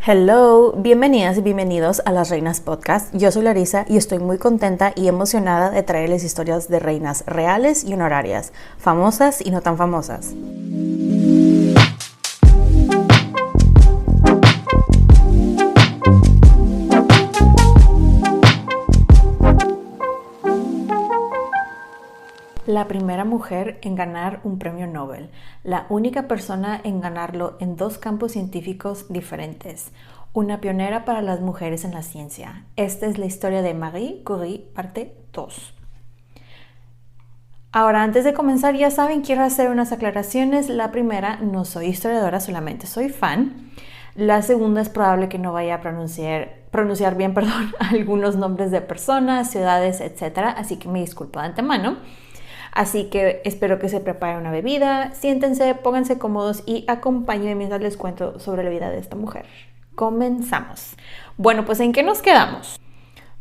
Hello, bienvenidas y bienvenidos a Las Reinas Podcast. Yo soy Larisa y estoy muy contenta y emocionada de traerles historias de reinas reales y honorarias, famosas y no tan famosas. La primera mujer en ganar un premio Nobel, la única persona en ganarlo en dos campos científicos diferentes, una pionera para las mujeres en la ciencia. Esta es la historia de Marie Curie, parte 2. Ahora, antes de comenzar, ya saben, quiero hacer unas aclaraciones. La primera, no soy historiadora, solamente soy fan. La segunda, es probable que no vaya a pronunciar bien, algunos nombres de personas, ciudades, etc. Así que me disculpo de antemano. Así que espero que se preparen una bebida, siéntense, pónganse cómodos y acompáñenme mientras les cuento sobre la vida de esta mujer. Comenzamos. Bueno, pues ¿en qué nos quedamos?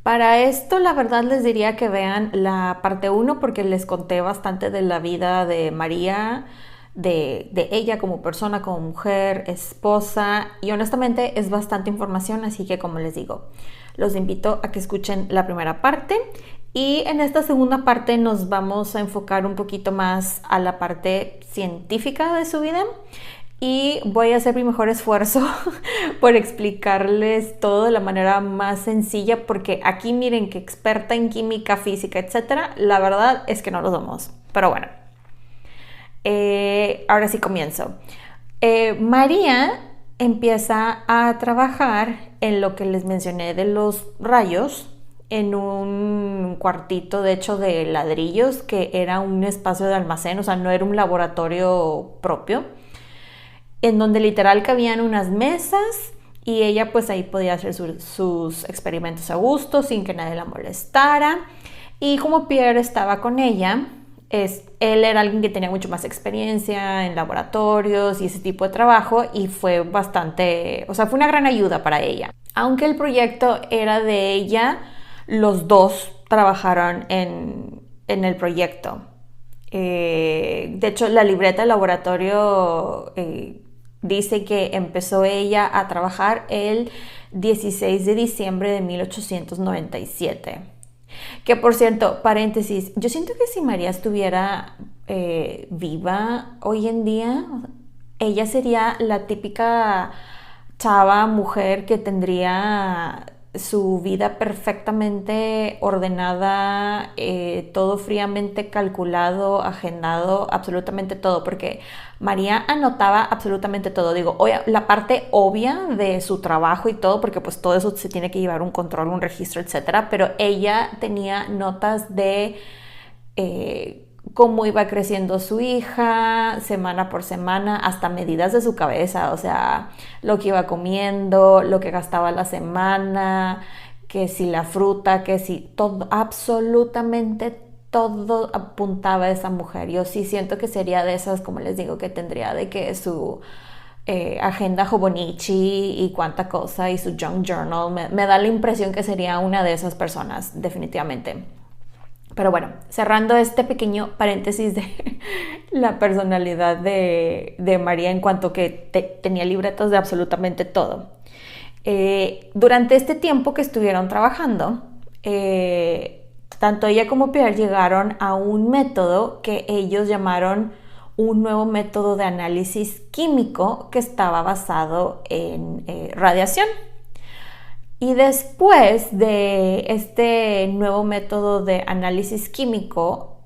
Para esto, la verdad les diría que vean la parte 1 porque les conté bastante de la vida de María, de ella como persona, como mujer, esposa, y honestamente es bastante información, así que como les digo, los invito a que escuchen la primera parte. Y en esta segunda parte nos vamos a enfocar un poquito más a la parte científica de su vida y voy a hacer mi mejor esfuerzo por explicarles todo de la manera más sencilla, porque aquí miren que experta en química, física, etcétera, la verdad es que no lo somos. Pero bueno, ahora sí comienzo. María empieza a trabajar en lo que les mencioné de los rayos, en un cuartito de hecho de ladrillos que era un espacio de almacén, o sea, no era un laboratorio propio, en donde literal cabían unas mesas y ella pues ahí podía hacer sus experimentos a gusto sin que nadie la molestara. Y como Pierre estaba con ella, él era alguien que tenía mucho más experiencia en laboratorios y ese tipo de trabajo, y fue bastante, o sea, fue una gran ayuda para ella. Aunque el proyecto era de ella, los dos trabajaron en el proyecto. De hecho, la libreta del laboratorio dice que empezó ella a trabajar el 16 de diciembre de 1897. Que por cierto, paréntesis, yo siento que si María estuviera viva hoy en día, ella sería la típica chava, mujer que tendría su vida perfectamente ordenada, todo fríamente calculado, agendado, absolutamente todo, porque María anotaba absolutamente todo. Digo, la parte obvia de su trabajo y todo, porque pues todo eso se tiene que llevar un control, un registro, etcétera, pero ella tenía notas de cómo iba creciendo su hija semana por semana, hasta medidas de su cabeza, o sea, lo que iba comiendo, lo que gastaba la semana, que si la fruta, que si todo, absolutamente todo apuntaba a esa mujer. Yo sí siento que sería de esas, como les digo, que tendría de que su agenda Hobonichi y cuánta cosa y su junk journal, me da la impresión que sería una de esas personas, definitivamente. Pero bueno, cerrando este pequeño paréntesis de la personalidad de María en cuanto que tenía libretos de absolutamente todo. Durante este tiempo que estuvieron trabajando, tanto ella como Pierre llegaron a un método que ellos llamaron un nuevo método de análisis químico que estaba basado en radiación. Y después de este nuevo método de análisis químico,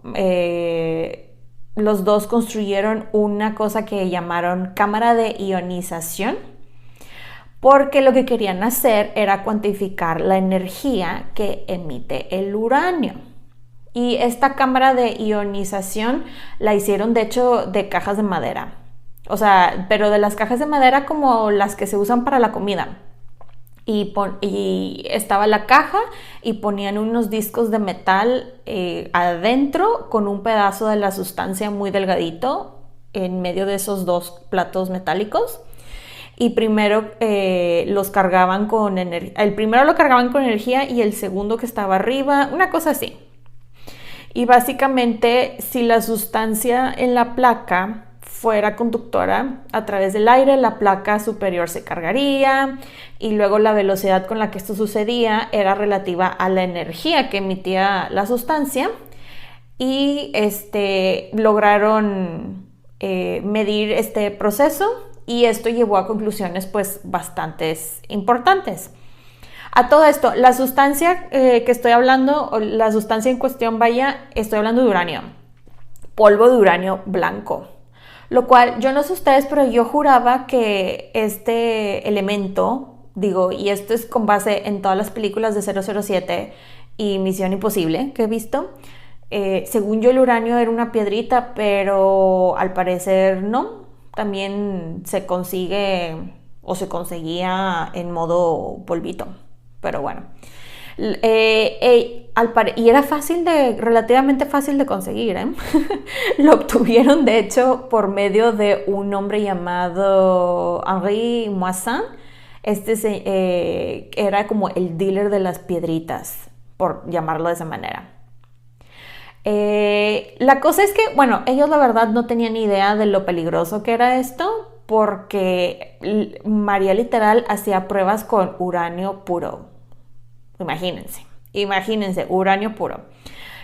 los dos construyeron una cosa que llamaron cámara de ionización, porque lo que querían hacer era cuantificar la energía que emite el uranio. Y esta cámara de ionización la hicieron de hecho de cajas de madera, o sea, pero de las cajas de madera como las que se usan para la comida. Y estaba la caja y ponían unos discos de metal adentro con un pedazo de la sustancia muy delgadito en medio de esos dos platos metálicos, y primero los cargaban con energía. El primero lo cargaban con energía y el segundo que estaba arriba, una cosa así. Y básicamente si la sustancia en la placa fuera conductora a través del aire, la placa superior se cargaría y luego la velocidad con la que esto sucedía era relativa a la energía que emitía la sustancia y lograron medir este proceso y esto llevó a conclusiones pues bastante importantes. A todo esto, la sustancia que estoy hablando, o la sustancia en cuestión, estoy hablando de uranio, polvo de uranio blanco, lo cual yo no sé ustedes, pero yo juraba que este elemento, y esto es con base en todas las películas de 007 y Misión Imposible que he visto, según yo el uranio era una piedrita, pero al parecer no, también se consigue o se conseguía en modo polvito, pero bueno. Y era relativamente fácil de conseguir, ¿eh? Lo obtuvieron de hecho por medio de un hombre llamado Henri Moissan. Era como el dealer de las piedritas, por llamarlo de esa manera. La cosa es que, bueno, ellos la verdad no tenían ni idea de lo peligroso que era esto, porque María literal hacía pruebas con uranio puro. Imagínense, uranio puro.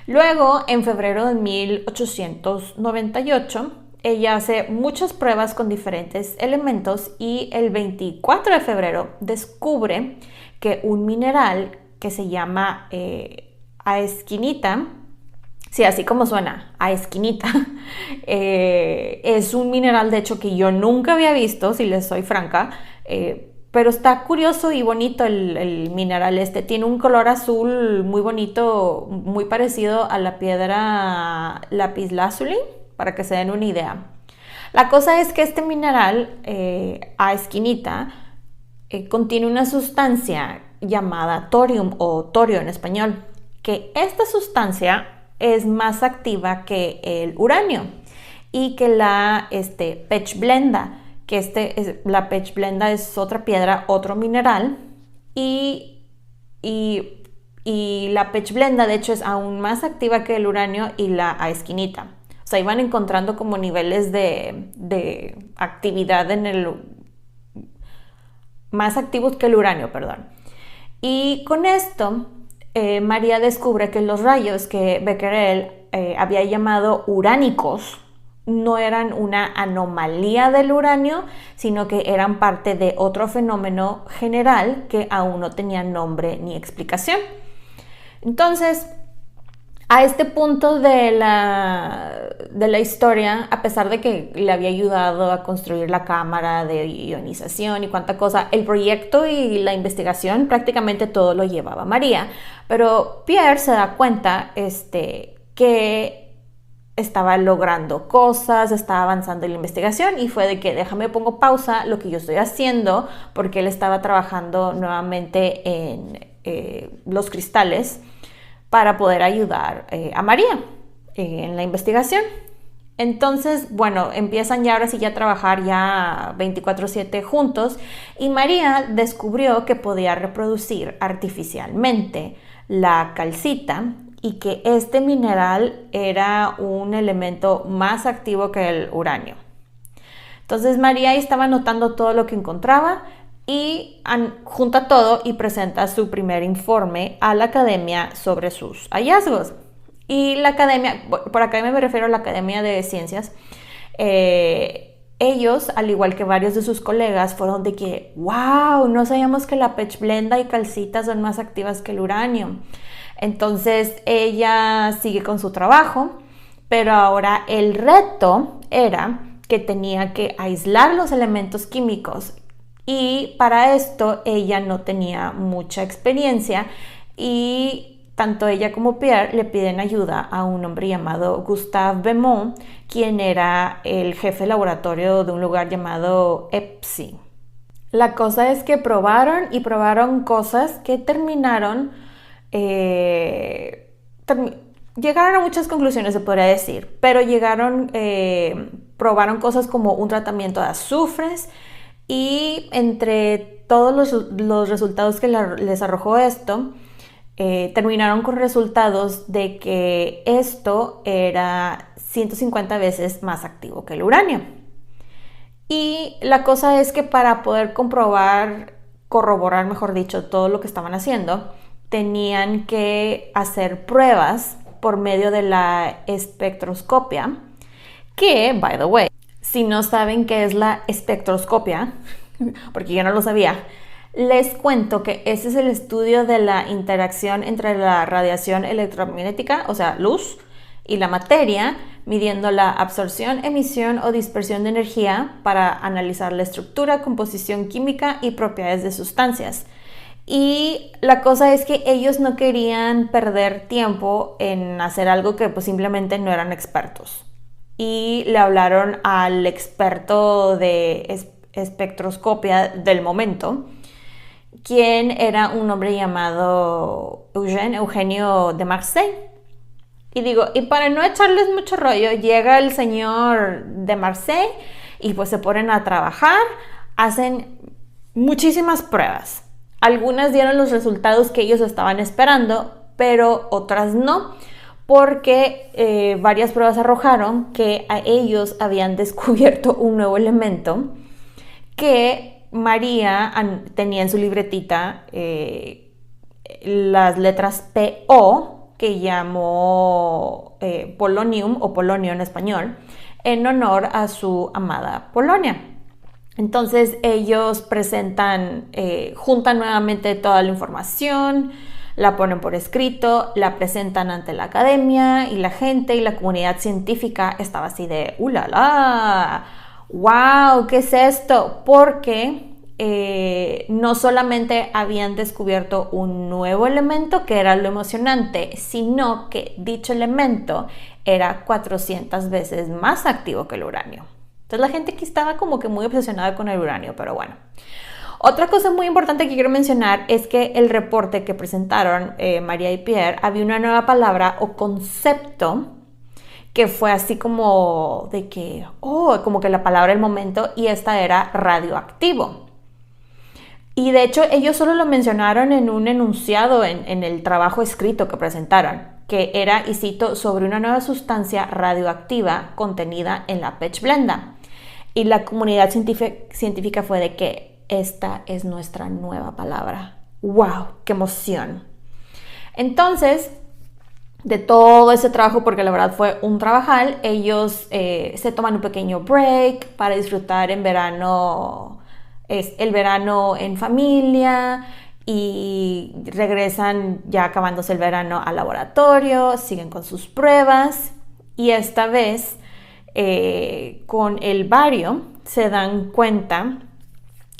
Luego, en febrero de 1898, ella hace muchas pruebas con diferentes elementos y el 24 de febrero descubre que un mineral que se llama aesquinita, sí, así como suena, aesquinita, es un mineral de hecho que yo nunca había visto, si les soy franca, pero está curioso y bonito el mineral tiene un color azul muy bonito, muy parecido a la piedra lapislázuli, para que se den una idea. La cosa es que este mineral, aesquinita, contiene una sustancia llamada thorium o torio en español, que esta sustancia es más activa que el uranio y que la pechblenda, que la pechblenda es otra piedra, otro mineral, y la pechblenda de hecho es aún más activa que el uranio y la aesquinita. O sea, iban encontrando como niveles de actividad más activos que el uranio, perdón. Y con esto, María descubre que los rayos que Becquerel había llamado uránicos no eran una anomalía del uranio, sino que eran parte de otro fenómeno general que aún no tenía nombre ni explicación. Entonces, a este punto de la historia, a pesar de que le había ayudado a construir la cámara de ionización y cuánta cosa, el proyecto y la investigación prácticamente todo lo llevaba María, pero Pierre se da cuenta que estaba logrando cosas, estaba avanzando en la investigación y fue de que déjame pongo pausa lo que yo estoy haciendo, porque él estaba trabajando nuevamente en los cristales para poder ayudar a María en la investigación. Entonces, bueno, empiezan ya ahora sí ya a trabajar ya 24/7 juntos y María descubrió que podía reproducir artificialmente la calcita y que este mineral era un elemento más activo que el uranio. Entonces María estaba anotando todo lo que encontraba y junta todo y presenta su primer informe a la academia sobre sus hallazgos. Y la academia, por academia me refiero a la Academia de Ciencias, ellos, al igual que varios de sus colegas, fueron de que, wow, no sabíamos que la pechblenda y calcita son más activas que el uranio. Entonces ella sigue con su trabajo, pero ahora el reto era que tenía que aislar los elementos químicos y para esto ella no tenía mucha experiencia y tanto ella como Pierre le piden ayuda a un hombre llamado Gustave Beaumont, quien era el jefe de laboratorio de un lugar llamado EPSI. La cosa es que probaron cosas que terminaron llegaron a muchas conclusiones, se podría decir, pero probaron cosas como un tratamiento de azufres y entre todos los resultados que les arrojó esto, terminaron con resultados de que esto era 150 veces más activo que el uranio. Y la cosa es que para poder corroborar, mejor dicho, todo lo que estaban haciendo, tenían que hacer pruebas por medio de la espectroscopia, que, by the way, si no saben qué es la espectroscopia, porque yo no lo sabía, les cuento que ese es el estudio de la interacción entre la radiación electromagnética, o sea, luz, y la materia, midiendo la absorción, emisión o dispersión de energía para analizar la estructura, composición química y propiedades de sustancias. Y la cosa es que ellos no querían perder tiempo en hacer algo que pues simplemente no eran expertos. Y le hablaron al experto de espectroscopia del momento, quien era un hombre llamado Eugenio de Marseille. Y digo, y para no echarles mucho rollo, llega el señor de Marseille y pues se ponen a trabajar, hacen muchísimas pruebas. Algunas dieron los resultados que ellos estaban esperando, pero otras no, porque varias pruebas arrojaron que a ellos habían descubierto un nuevo elemento que María tenía en su libretita, las letras PO, que llamó polonium o polonio en español, en honor a su amada Polonia. Entonces ellos juntan nuevamente toda la información, la ponen por escrito, la presentan ante la academia y la gente y la comunidad científica estaba así de ¡ulala! ¡Wow! ¿Qué es esto? Porque no solamente habían descubierto un nuevo elemento que era lo emocionante, sino que dicho elemento era 400 veces más activo que el uranio. Entonces la gente aquí estaba como que muy obsesionada con el uranio, pero bueno. Otra cosa muy importante que quiero mencionar es que el reporte que presentaron María y Pierre, había una nueva palabra o concepto que fue así como de que, como que la palabra del momento, y esta era radioactivo. Y de hecho ellos solo lo mencionaron en un enunciado en el trabajo escrito que presentaron, que era, y cito, sobre una nueva sustancia radioactiva contenida en la pechblenda. Y la comunidad científica fue de que esta es nuestra nueva palabra. ¡Wow! ¡Qué emoción! Entonces, de todo ese trabajo, porque la verdad fue un trabajal, ellos se toman un pequeño break para disfrutar en verano, el verano en familia, y regresan ya acabándose el verano al laboratorio, siguen con sus pruebas, y esta vez con el bario se dan cuenta.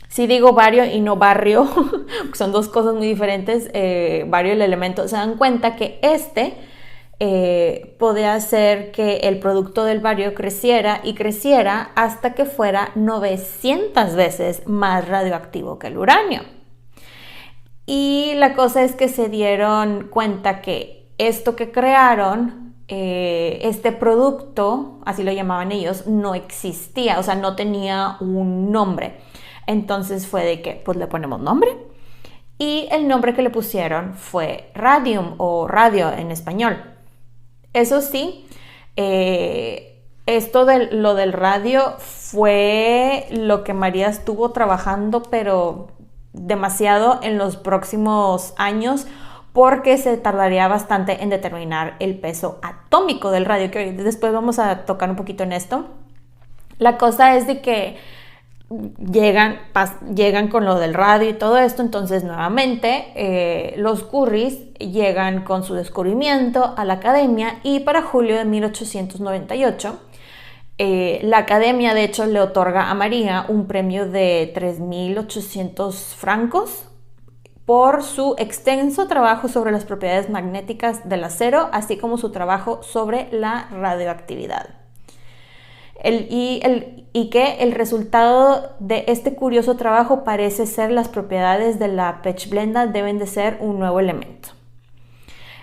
Si digo bario y no barrio, son dos cosas muy diferentes, bario y el elemento, se dan cuenta que podía hacer que el producto del bario creciera y creciera hasta que fuera 900 veces más radioactivo que el uranio. Y la cosa es que se dieron cuenta que esto que crearon, este producto, así lo llamaban ellos, no existía, o sea, no tenía un nombre. Entonces fue de que, pues le ponemos nombre. Y el nombre que le pusieron fue radium o radio en español. Eso sí, esto de lo del radio fue lo que María estuvo trabajando, pero demasiado en los próximos años, porque se tardaría bastante en determinar el peso atómico del radio, que después vamos a tocar un poquito en esto. La cosa es de que llegan con lo del radio y todo esto. Entonces nuevamente los Currys llegan con su descubrimiento a la academia, y para julio de 1898 la academia de hecho le otorga a María un premio de 3.800 francos por su extenso trabajo sobre las propiedades magnéticas del acero, así como su trabajo sobre la radioactividad. Y que el resultado de este curioso trabajo parece ser las propiedades de la pechblenda deben de ser un nuevo elemento.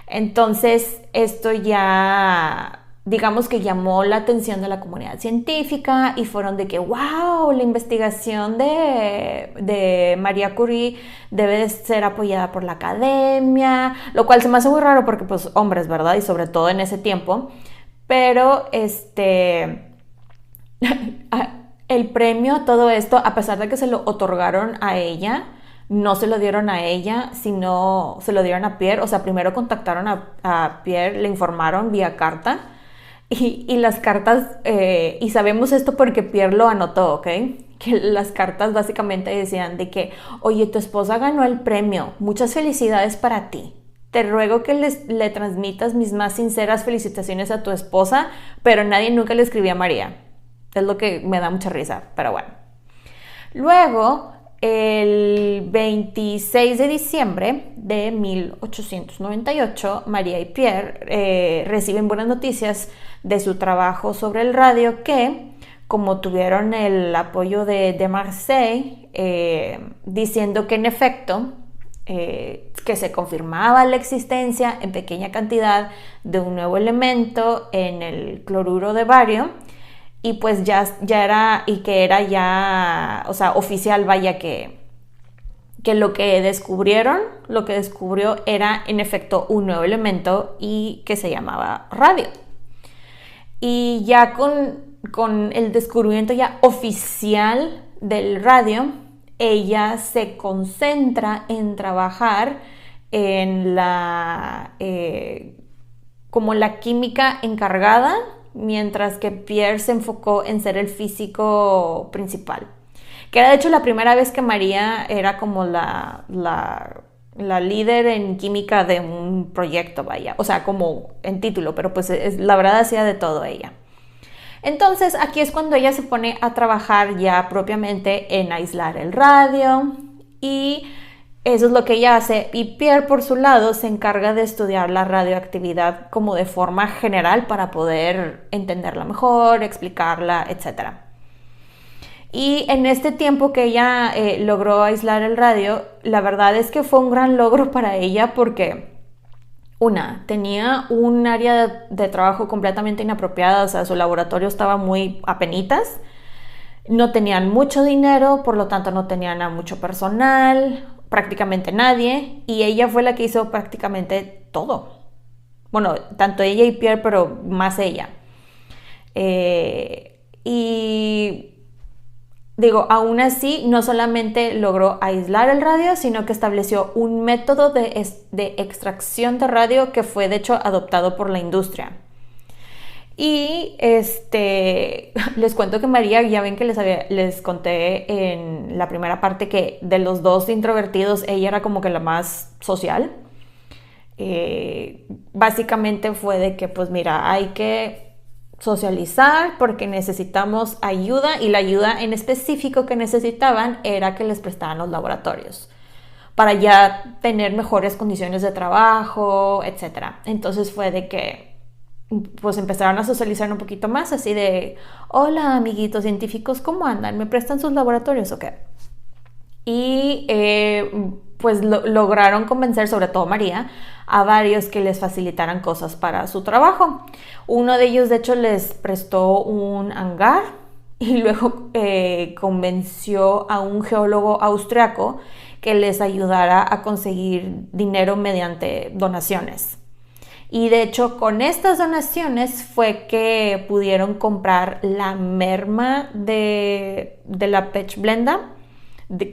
Entonces esto ya, digamos que llamó la atención de la comunidad científica, y fueron de que wow, la investigación de María Curie debe de ser apoyada por la academia, lo cual se me hace muy raro porque pues hombres, ¿verdad? Y sobre todo en ese tiempo, pero El premio a todo esto, a pesar de que se lo otorgaron a ella, no se lo dieron a ella, sino se lo dieron a Pierre. O sea, primero contactaron a Pierre, le informaron vía carta. Y las cartas, y sabemos esto porque Pierre lo anotó, ¿ok? Que las cartas básicamente decían de que, oye, tu esposa ganó el premio, muchas felicidades para ti. Te ruego que le transmitas mis más sinceras felicitaciones a tu esposa, pero nadie nunca le escribía a María. Es lo que me da mucha risa, pero bueno. Luego, el 26 de diciembre de 1898, María y Pierre reciben buenas noticias de su trabajo sobre el radio que, como tuvieron el apoyo de Marseille, diciendo que en efecto que se confirmaba la existencia en pequeña cantidad de un nuevo elemento en el cloruro de bario, y pues ya era, y que era ya, o sea, oficial, vaya, que lo que descubrió era en efecto un nuevo elemento y que se llamaba radio. Y ya con el descubrimiento ya oficial del radio, ella se concentra en trabajar en como la química encargada, mientras que Pierre se enfocó en ser el físico principal. Que era de hecho la primera vez que María era como la líder en química de un proyecto, vaya. O sea, como en título, pero pues la verdad hacía de todo ella. Entonces aquí es cuando ella se pone a trabajar ya propiamente en aislar el radio, y eso es lo que ella hace. Y Pierre, por su lado, se encarga de estudiar la radioactividad como de forma general para poder entenderla mejor, explicarla, etc. Y en este tiempo que ella logró aislar el radio, la verdad es que fue un gran logro para ella porque tenía un área de trabajo completamente inapropiada. O sea, su laboratorio estaba muy apenitas, no tenían mucho dinero, por lo tanto no tenían a mucho personal, prácticamente nadie, y ella fue la que hizo prácticamente todo. Bueno, tanto ella y Pierre, pero más ella. Y digo, aún así, no solamente logró aislar el radio, sino que estableció un método de extracción de radio que fue de hecho adoptado por la industria. Y les cuento que María, ya ven que les conté en la primera parte que de los dos introvertidos, ella era como que la más social. Básicamente fue de que, pues mira, hay que socializar porque necesitamos ayuda, y la ayuda en específico que necesitaban era que les prestaran los laboratorios para ya tener mejores condiciones de trabajo, etc. Entonces fue de que pues empezaron a socializar un poquito más, así de, hola amiguitos científicos, ¿cómo andan? ¿Me prestan sus laboratorios o qué? Y pues lograron convencer, sobre todo María, a varios que les facilitaran cosas para su trabajo. Uno de ellos de hecho les prestó un hangar, y luego convenció a un geólogo austriaco que les ayudara a conseguir dinero mediante donaciones. Y de hecho con estas donaciones fue que pudieron comprar la merma de la pechblenda,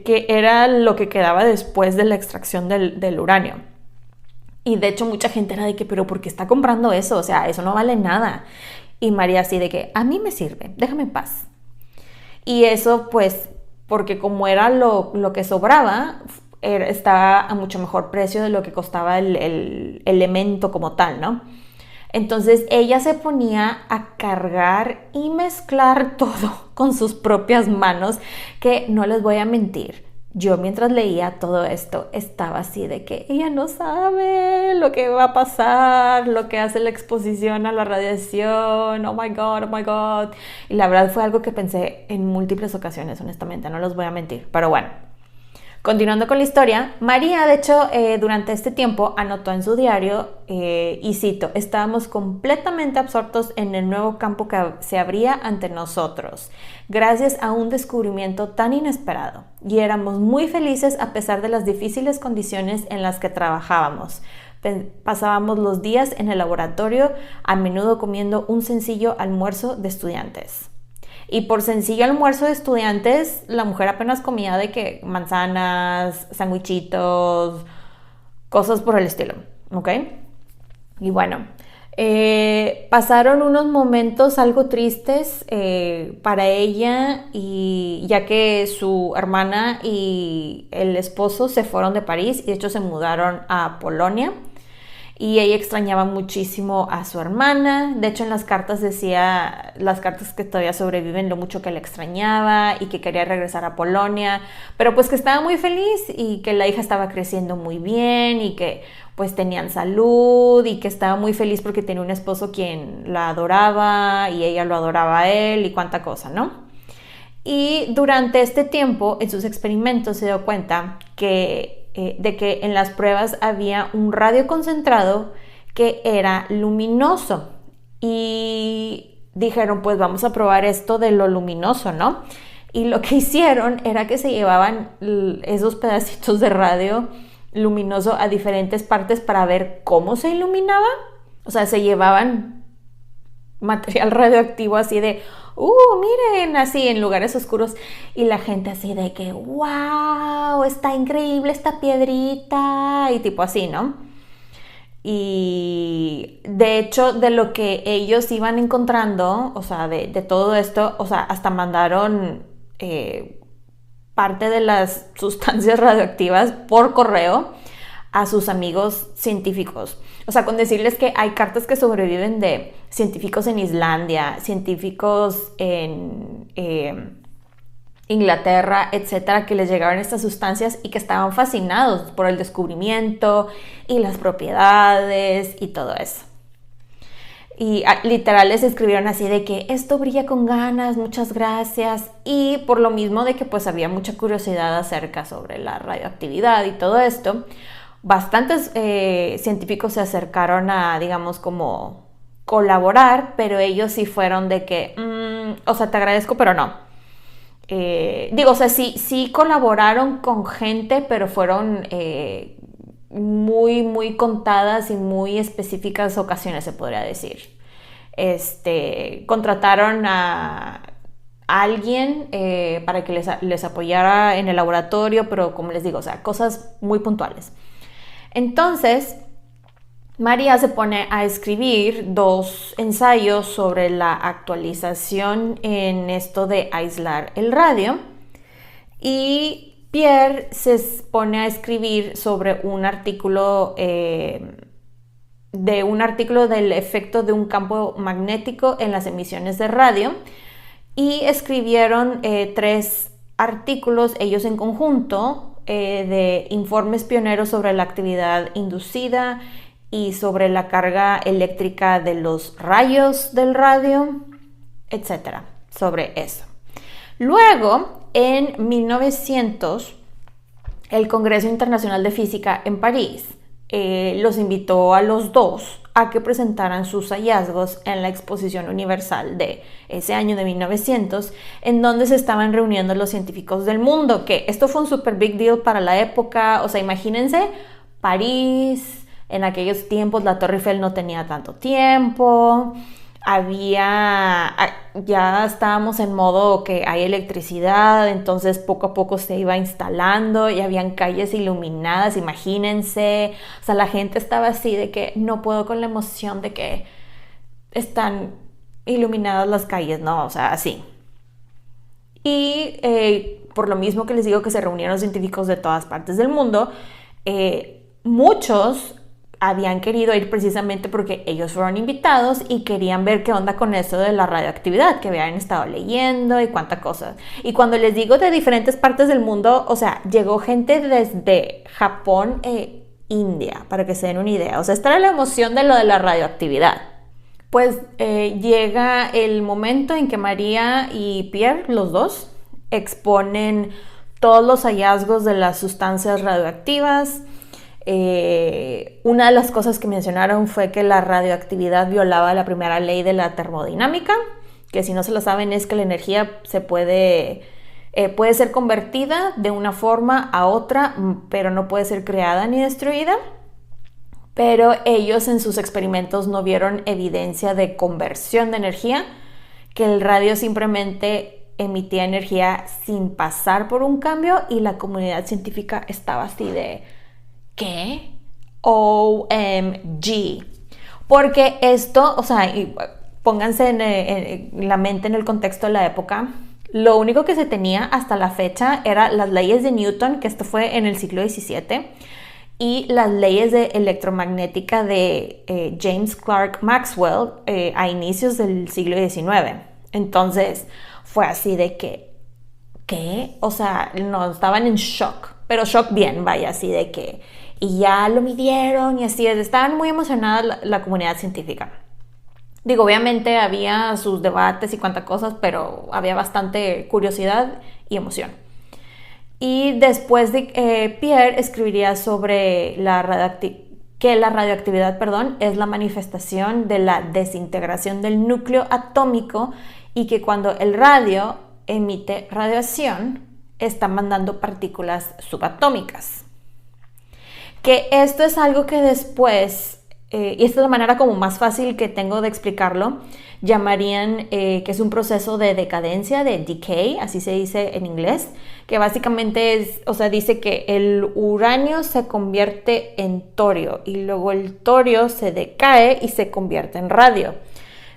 que era lo que quedaba después de la extracción del uranio. Y de hecho mucha gente era de que, pero ¿por qué está comprando eso? O sea, eso no vale nada. Y María así de que, a mí me sirve, déjame en paz. Y eso pues, porque como era lo que sobraba, estaba a mucho mejor precio de lo que costaba el elemento como tal, ¿no? Entonces ella se ponía a cargar y mezclar todo con sus propias manos, que no les voy a mentir, yo mientras leía todo esto estaba así de que ella no sabe lo que va a pasar, lo que hace la exposición a la radiación, oh my god. Y la verdad fue algo que pensé en múltiples ocasiones, honestamente, no les voy a mentir, pero bueno. Continuando con la historia, María, de hecho, durante este tiempo anotó en su diario, y cito, estábamos completamente absortos en el nuevo campo que se abría ante nosotros, gracias a un descubrimiento tan inesperado, y éramos muy felices a pesar de las difíciles condiciones en las que trabajábamos. Pasábamos los días en el laboratorio, a menudo comiendo un sencillo almuerzo de estudiantes. Y por sencillo almuerzo de estudiantes, la mujer apenas comía de que manzanas, sandwichitos, cosas por el estilo, ¿ok? Y bueno, pasaron unos momentos algo tristes para ella, y ya que su hermana y el esposo se fueron de París y de hecho se mudaron a Polonia. Y ella extrañaba muchísimo a su hermana. De hecho, en las cartas decía, las cartas que todavía sobreviven, lo mucho que la extrañaba y que quería regresar a Polonia, pero pues que estaba muy feliz y que la hija estaba creciendo muy bien y que pues tenían salud y que estaba muy feliz porque tenía un esposo quien la adoraba y ella lo adoraba a él y cuánta cosa, ¿no? Y durante este tiempo, en sus experimentos, se dio cuenta de que en las pruebas había un radio concentrado que era luminoso. Y dijeron, pues vamos a probar esto de lo luminoso, ¿no? Y lo que hicieron era que se llevaban esos pedacitos de radio luminoso a diferentes partes para ver cómo se iluminaba. O sea, se llevaban material radioactivo así de, miren, así en lugares oscuros, y la gente así de que, wow, está increíble esta piedrita, y tipo así, ¿no? Y de hecho, de lo que ellos iban encontrando, o sea, de todo esto, o sea, hasta mandaron parte de las sustancias radioactivas por correo a sus amigos científicos. O sea, con decirles que hay cartas que sobreviven de científicos en Islandia, científicos en Inglaterra, etcétera, que les llegaban estas sustancias y que estaban fascinados por el descubrimiento y las propiedades y todo eso. Y literal les escribieron así de que esto brilla con ganas, muchas gracias. Y por lo mismo de que pues había mucha curiosidad acerca sobre la radioactividad y todo esto, bastantes científicos se acercaron a, digamos, como colaborar, pero ellos sí fueron de que, o sea, te agradezco, pero no. Digo, o sea, sí colaboraron con gente, pero fueron muy, muy contadas y muy específicas ocasiones, se podría decir. Contrataron a alguien para que les apoyara en el laboratorio, pero como les digo, o sea, cosas muy puntuales. Entonces, María se pone a escribir 2 ensayos sobre la actualización en esto de aislar el radio, y Pierre se pone a escribir sobre un artículo del efecto de un campo magnético en las emisiones de radio, y escribieron 3 artículos ellos en conjunto, de informes pioneros sobre la actividad inducida y sobre la carga eléctrica de los rayos del radio, etcétera, sobre eso. Luego, en 1900, el Congreso Internacional de Física en París los invitó a los dos a que presentaran sus hallazgos en la Exposición Universal de ese año de 1900, en donde se estaban reuniendo los científicos del mundo, que esto fue un super big deal para la época. O sea, imagínense, París, en aquellos tiempos la Torre Eiffel no tenía tanto tiempo, ya estábamos en modo que hay electricidad, entonces poco a poco se iba instalando y habían calles iluminadas, imagínense. O sea, la gente estaba así de que no puedo con la emoción de que están iluminadas las calles, ¿no? O sea, así. Y por lo mismo que les digo que se reunieron científicos de todas partes del mundo, muchos habían querido ir precisamente porque ellos fueron invitados y querían ver qué onda con eso de la radioactividad, que habían estado leyendo y cuánta cosa. Y cuando les digo de diferentes partes del mundo, o sea, llegó gente desde Japón e India, para que se den una idea. O sea, esta era la emoción de lo de la radioactividad. Pues llega el momento en que María y Pierre, los dos, exponen todos los hallazgos de las sustancias radioactivas. Una de las cosas que mencionaron fue que la radioactividad violaba la primera ley de la termodinámica, que si no se lo saben es que la energía puede ser convertida de una forma a otra, pero no puede ser creada ni destruida. Pero ellos en sus experimentos no vieron evidencia de conversión de energía, que el radio simplemente emitía energía sin pasar por un cambio y la comunidad científica estaba así de ¿qué? OMG. Porque esto, o sea, pónganse en la mente en el contexto de la época, lo único que se tenía hasta la fecha eran las leyes de Newton, que esto fue en el siglo XVII, y las leyes de electromagnética de James Clerk Maxwell a inicios del siglo XIX. Entonces fue así de que, ¿qué? O sea, no, estaban en shock, pero shock bien, vaya, así de que, y ya lo midieron y así, estaban muy emocionadas la comunidad científica. Digo, obviamente había sus debates y cuantas cosas, pero había bastante curiosidad y emoción. Y después de Pierre escribiría sobre que la radioactividad, es la manifestación de la desintegración del núcleo atómico y que cuando el radio emite radiación está mandando partículas subatómicas. Que esto es algo que después, y esta es la manera como más fácil que tengo de explicarlo, llamarían que es un proceso de decadencia, de decay, así se dice en inglés, que básicamente es, o sea, dice que el uranio se convierte en torio y luego el torio se decae y se convierte en radio.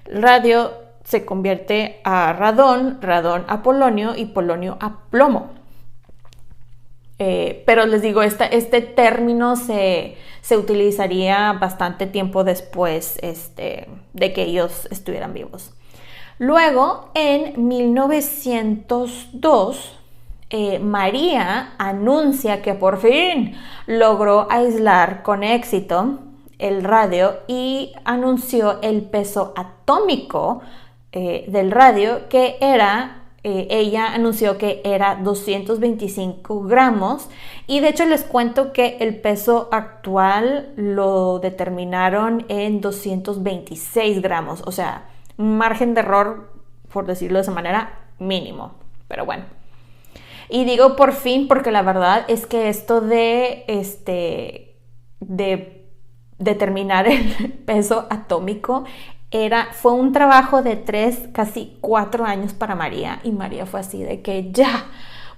El radio se convierte a radón, radón a polonio y polonio a plomo. Pero les digo, este término se utilizaría bastante tiempo después de que ellos estuvieran vivos. Luego, en 1902, María anuncia que por fin logró aislar con éxito el radio y anunció el peso atómico del radio, que era... ella anunció que era 225 gramos y de hecho les cuento que el peso actual lo determinaron en 226 gramos, o sea, un margen de error, por decirlo de esa manera, mínimo, pero bueno. Y digo por fin porque la verdad es que esto de determinar el peso atómico fue un trabajo de 3, casi 4 años para María, y María fue así de que ya,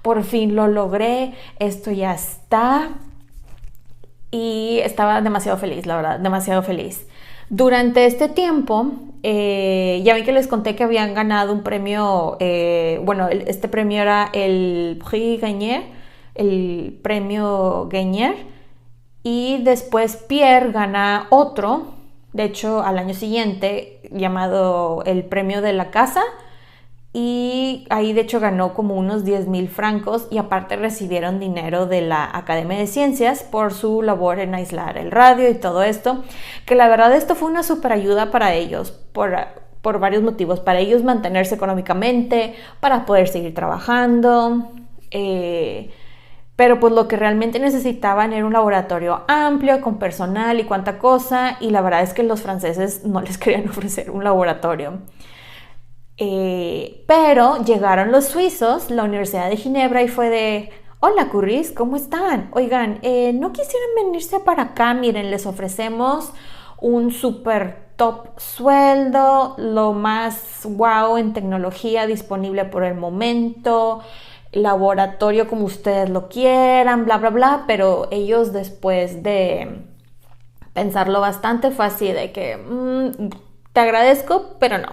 por fin lo logré, esto ya está, y estaba demasiado feliz, la verdad, demasiado feliz. Durante este tiempo, ya ven que les conté que habían ganado un premio, este premio era el Prix Gagnier, el premio Gagnier, y después Pierre gana otro, de hecho al año siguiente, llamado el premio de la casa, y ahí de hecho ganó como unos 10,000 francos y aparte recibieron dinero de la Academia de Ciencias por su labor en aislar el radio y todo esto, que la verdad esto fue una super ayuda para ellos por varios motivos, para ellos mantenerse económicamente, para poder seguir trabajando, pero pues lo que realmente necesitaban era un laboratorio amplio, con personal y cuánta cosa, y la verdad es que los franceses no les querían ofrecer un laboratorio. Pero llegaron los suizos, la Universidad de Ginebra, y fue de, hola Curies, ¿cómo están? Oigan, ¿no quisieran venirse para acá? Miren, les ofrecemos un super top sueldo, lo más wow en tecnología disponible por el momento, laboratorio como ustedes lo quieran, bla, bla, bla, pero ellos después de pensarlo bastante fue así de que, te agradezco, pero no.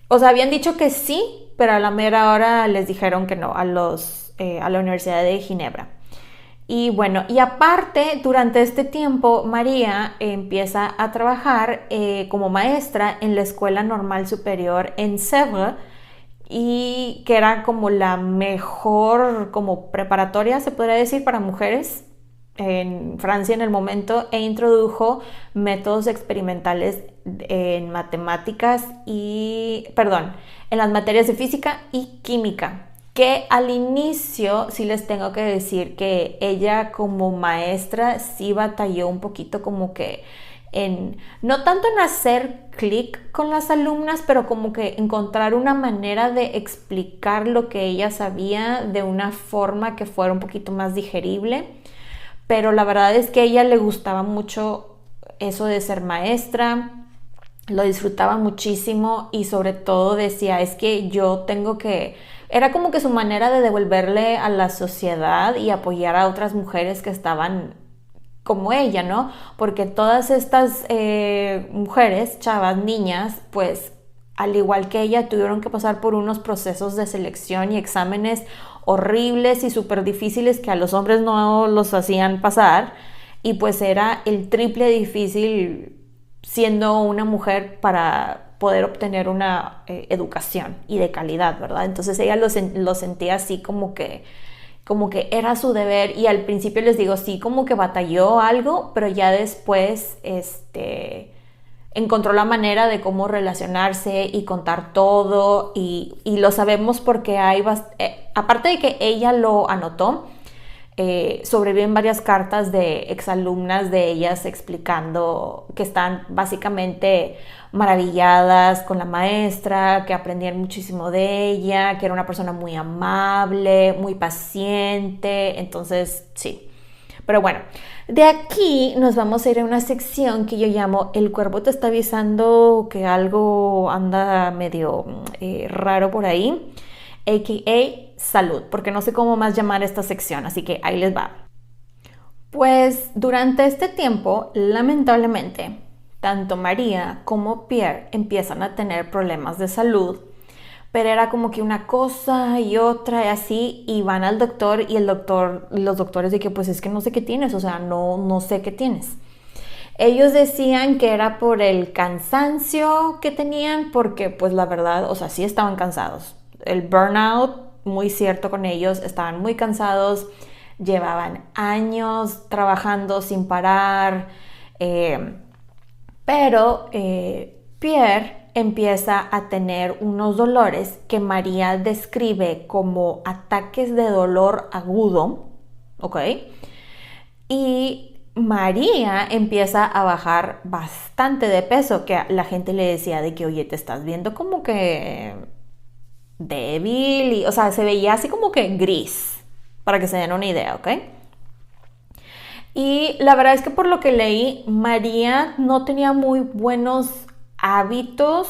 O sea, habían dicho que sí, pero a la mera hora les dijeron que no a la Universidad de Ginebra. Y bueno, y aparte, durante este tiempo, María empieza a trabajar como maestra en la Escuela Normal Superior en Sèvres, y que era como la mejor como preparatoria, se podría decir, para mujeres en Francia en el momento, e introdujo métodos experimentales en matemáticas en las materias de física y química, que al inicio sí les tengo que decir que ella como maestra sí batalló un poquito como que no tanto en hacer clic con las alumnas, pero como que encontrar una manera de explicar lo que ella sabía de una forma que fuera un poquito más digerible. Pero la verdad es que a ella le gustaba mucho eso de ser maestra, lo disfrutaba muchísimo y sobre todo decía, es que yo tengo que... Era como que su manera de devolverle a la sociedad y apoyar a otras mujeres que estaban como ella, ¿no? Porque todas estas mujeres, chavas, niñas, pues al igual que ella tuvieron que pasar por unos procesos de selección y exámenes horribles y súper difíciles que a los hombres no los hacían pasar y pues era el triple difícil siendo una mujer para poder obtener una educación y de calidad, ¿verdad? Entonces ella lo sentía así como que era su deber y al principio les digo, sí, como que batalló algo, pero ya después, encontró la manera de cómo relacionarse y contar todo y lo sabemos porque aparte de que ella lo anotó, sobreviven varias cartas de exalumnas de ellas explicando que están básicamente maravilladas con la maestra, que aprendían muchísimo de ella, que era una persona muy amable, muy paciente, entonces sí. Pero bueno, de aquí nos vamos a ir a una sección que yo llamo El cuerpo te está avisando que algo anda medio raro por ahí, a.k.a. salud, porque no sé cómo más llamar esta sección, así que ahí les va. Pues durante este tiempo, lamentablemente, tanto María como Pierre empiezan a tener problemas de salud, pero era como que una cosa y otra y así, y van al doctor y los doctores de que pues es que no sé qué tienes, o sea, no sé qué tienes. Ellos decían que era por el cansancio que tenían, porque pues la verdad, o sea, sí estaban cansados. El burnout, muy cierto con ellos, estaban muy cansados, llevaban años trabajando sin parar, pero Pierre empieza a tener unos dolores que María describe como ataques de dolor agudo, ¿ok? Y María empieza a bajar bastante de peso, que la gente le decía de que, oye, te estás viendo como que débil, y, o sea, se veía así como que gris, para que se den una idea, ¿ok? Y la verdad es que por lo que leí, María no tenía muy buenos hábitos,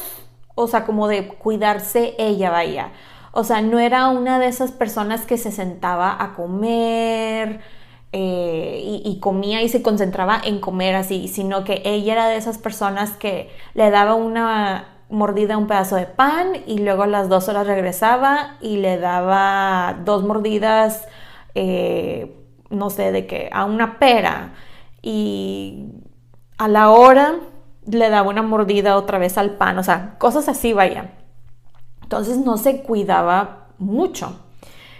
o sea, como de cuidarse ella, vaya. O sea, no era una de esas personas que se sentaba a comer y comía y se concentraba en comer así, sino que ella era de esas personas que le daba una mordida a un pedazo de pan y luego a las 2 horas regresaba y le daba 2 mordidas, no sé, de qué, a una pera y a la hora le daba una mordida otra vez al pan, o sea, cosas así, vaya. Entonces no se cuidaba mucho.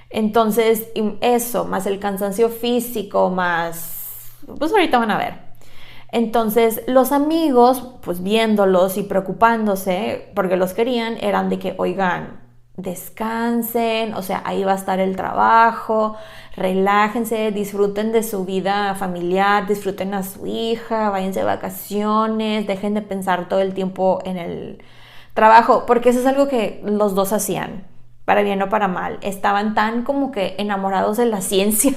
Entonces eso, más el cansancio físico, más, pues ahorita van a ver. Entonces los amigos, pues viéndolos y preocupándose, porque los querían, eran de que, oigan, descansen, o sea, ahí va a estar el trabajo, relájense, disfruten de su vida familiar, disfruten a su hija, váyanse de vacaciones, dejen de pensar todo el tiempo en el trabajo, porque eso es algo que los dos hacían, para bien o para mal. Estaban tan como que enamorados de la ciencia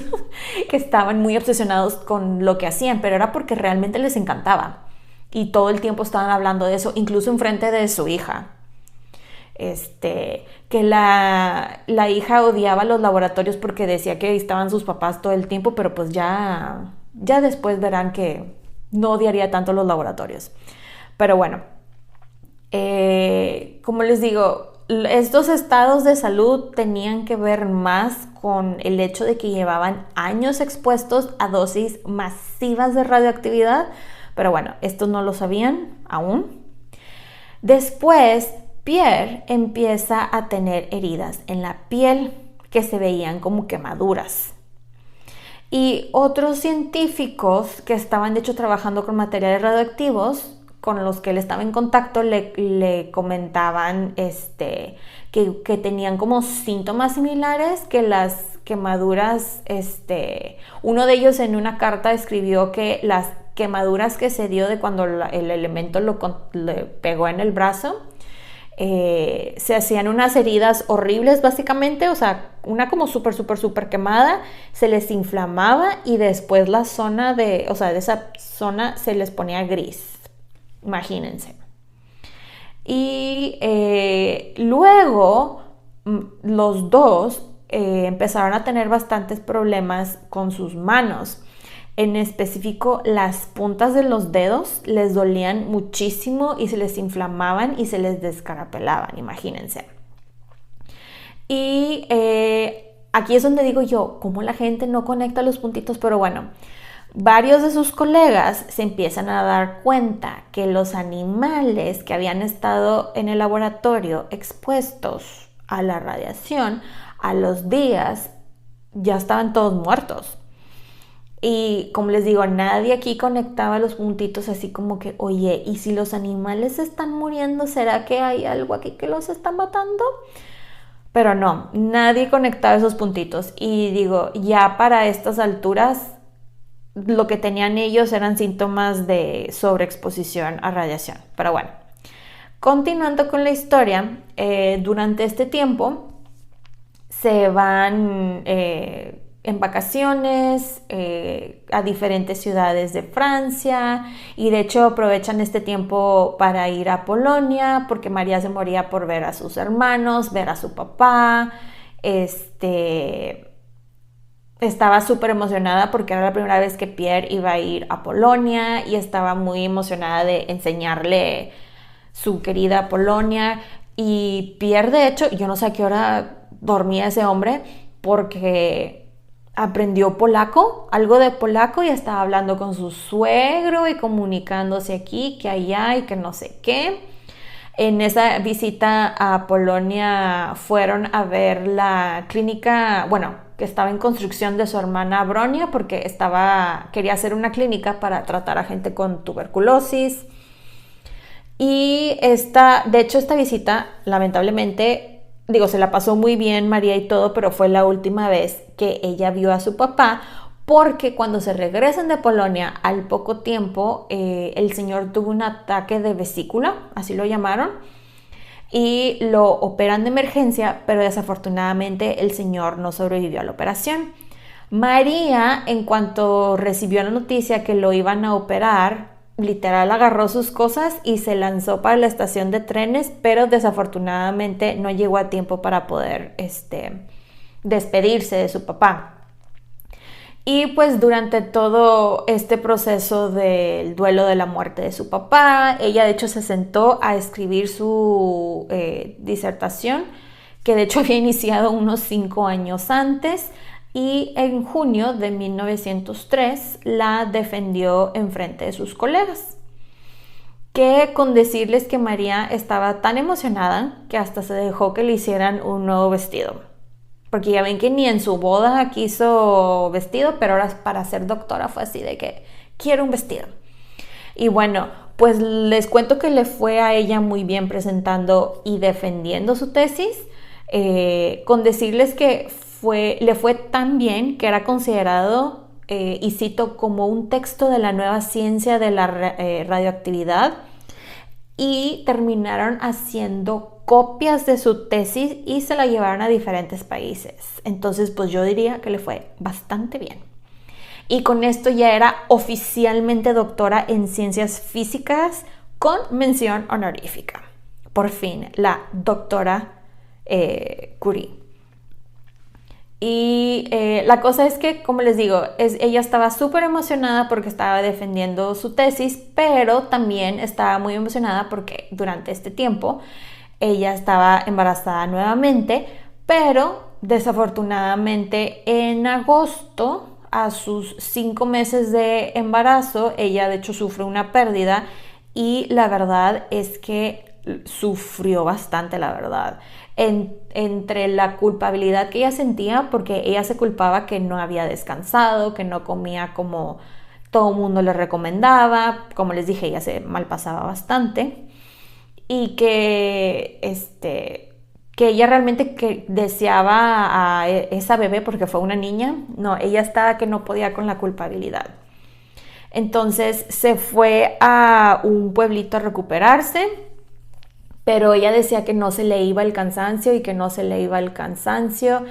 que estaban muy obsesionados con lo que hacían, pero era porque realmente les encantaba y todo el tiempo estaban hablando de eso, incluso enfrente de su hija. Que la hija odiaba los laboratorios porque decía que estaban sus papás todo el tiempo, pero pues ya después verán que no odiaría tanto los laboratorios. Pero bueno, como les digo, estos estados de salud tenían que ver más con el hecho de que llevaban años expuestos a dosis masivas de radioactividad, pero bueno, estos no lo sabían aún. Después, Pierre empieza a tener heridas en la piel que se veían como quemaduras. Y otros científicos que estaban de hecho trabajando con materiales radioactivos, con los que él estaba en contacto, le comentaban que tenían como síntomas similares que las quemaduras. Uno de ellos en una carta escribió que las quemaduras que se dio de cuando el elemento le pegó en el brazo, se hacían unas heridas horribles básicamente, o sea, una como súper quemada, se les inflamaba y después la zona de esa zona se les ponía gris, imagínense. Y luego los dos empezaron a tener bastantes problemas con sus manos. En específico, las puntas de los dedos les dolían muchísimo y se les inflamaban y se les descarapelaban, imagínense. Y aquí es donde digo yo, ¿cómo la gente no conecta los puntitos? Pero bueno, varios de sus colegas se empiezan a dar cuenta que los animales que habían estado en el laboratorio expuestos a la radiación, a los días ya estaban todos muertos. Y como les digo, nadie aquí conectaba los puntitos así como que, oye, ¿y si los animales están muriendo, será que hay algo aquí que los está matando? Pero no, nadie conectaba esos puntitos. Y digo, ya para estas alturas, lo que tenían ellos eran síntomas de sobreexposición a radiación. Pero bueno, continuando con la historia, durante este tiempo se van en vacaciones a diferentes ciudades de Francia y de hecho aprovechan este tiempo para ir a Polonia porque María se moría por ver a sus hermanos, ver a su papá. Estaba súper emocionada porque era la primera vez que Pierre iba a ir a Polonia y estaba muy emocionada de enseñarle su querida Polonia. Y Pierre, de hecho, yo no sé a qué hora dormía ese hombre porque aprendió polaco, algo de polaco, y estaba hablando con su suegro y comunicándose aquí, que allá y que no sé qué. En esa visita a Polonia fueron a ver la clínica, bueno, que estaba en construcción de su hermana Bronia porque quería hacer una clínica para tratar a gente con tuberculosis. Y de hecho esta visita, lamentablemente, digo, se la pasó muy bien María y todo, pero fue la última vez que ella vio a su papá porque cuando se regresan de Polonia al poco tiempo el señor tuvo un ataque de vesícula, así lo llamaron, y lo operan de emergencia, pero desafortunadamente el señor no sobrevivió a la operación. María, en cuanto recibió la noticia que lo iban a operar, literal agarró sus cosas y se lanzó para la estación de trenes, pero desafortunadamente no llegó a tiempo para poder despedirse de su papá. Y pues durante todo este proceso del duelo de la muerte de su papá, ella de hecho se sentó a escribir su disertación, que de hecho había iniciado unos 5 años antes, y en junio de 1903 la defendió en frente de sus colegas. Que con decirles que María estaba tan emocionada que hasta se dejó que le hicieran un nuevo vestido. Porque ya ven que ni en su boda quiso vestido, pero ahora para ser doctora fue así de que quiero un vestido. Y bueno, pues les cuento que le fue a ella muy bien presentando y defendiendo su tesis, con decirles que le fue tan bien que era considerado, y cito, como un texto de la nueva ciencia de la radioactividad, y terminaron haciendo copias de su tesis y se la llevaron a diferentes países. Entonces, pues yo diría que le fue bastante bien. Y con esto ya era oficialmente doctora en ciencias físicas con mención honorífica. Por fin, la doctora Curie. Y la cosa es que, como les digo, ella estaba súper emocionada porque estaba defendiendo su tesis, pero también estaba muy emocionada porque durante este tiempo ella estaba embarazada nuevamente, pero desafortunadamente en agosto, a sus 5 meses de embarazo, ella de hecho sufre una pérdida y la verdad es que sufrió bastante, la verdad. Entre la culpabilidad que ella sentía, porque ella se culpaba que no había descansado, que no comía como todo el mundo le recomendaba, como les dije, ella se malpasaba bastante, y que ella realmente deseaba a esa bebé porque fue una niña. No, ella estaba que no podía con la culpabilidad. Entonces se fue a un pueblito a recuperarse, pero ella decía que no se le iba el cansancio y que no se le iba el cansancio,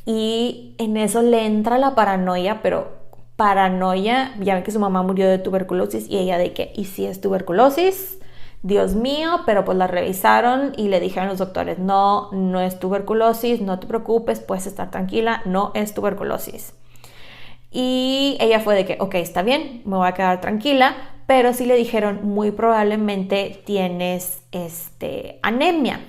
y en eso le entra la paranoia, pero paranoia, ya ven que su mamá murió de tuberculosis y ella de que, ¿y si es tuberculosis? Dios mío, pero pues la revisaron y le dijeron los doctores, no, no es tuberculosis, no te preocupes, puedes estar tranquila, no es tuberculosis. Y ella fue de que, ok, está bien, me voy a quedar tranquila, pero sí le dijeron, muy probablemente tienes anemia.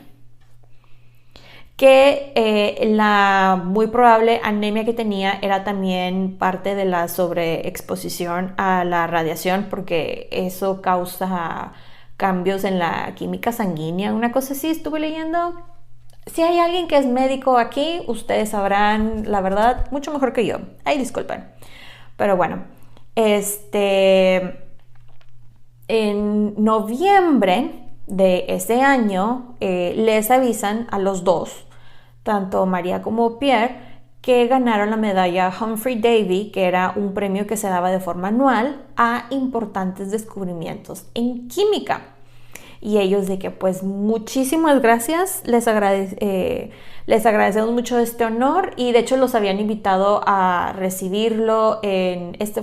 Que la muy probable anemia que tenía era también parte de la sobreexposición a la radiación, porque eso causa cambios en la química sanguínea, una cosa así estuve leyendo. Si hay alguien que es médico aquí, ustedes sabrán la verdad mucho mejor que yo. Ay, disculpen. Pero bueno, en noviembre de ese año les avisan a los dos, tanto María como Pierre, que ganaron la medalla Humphrey Davy, que era un premio que se daba de forma anual a importantes descubrimientos en química. Y ellos de que pues muchísimas gracias, les agradecemos mucho este honor, y de hecho los habían invitado a recibirlo,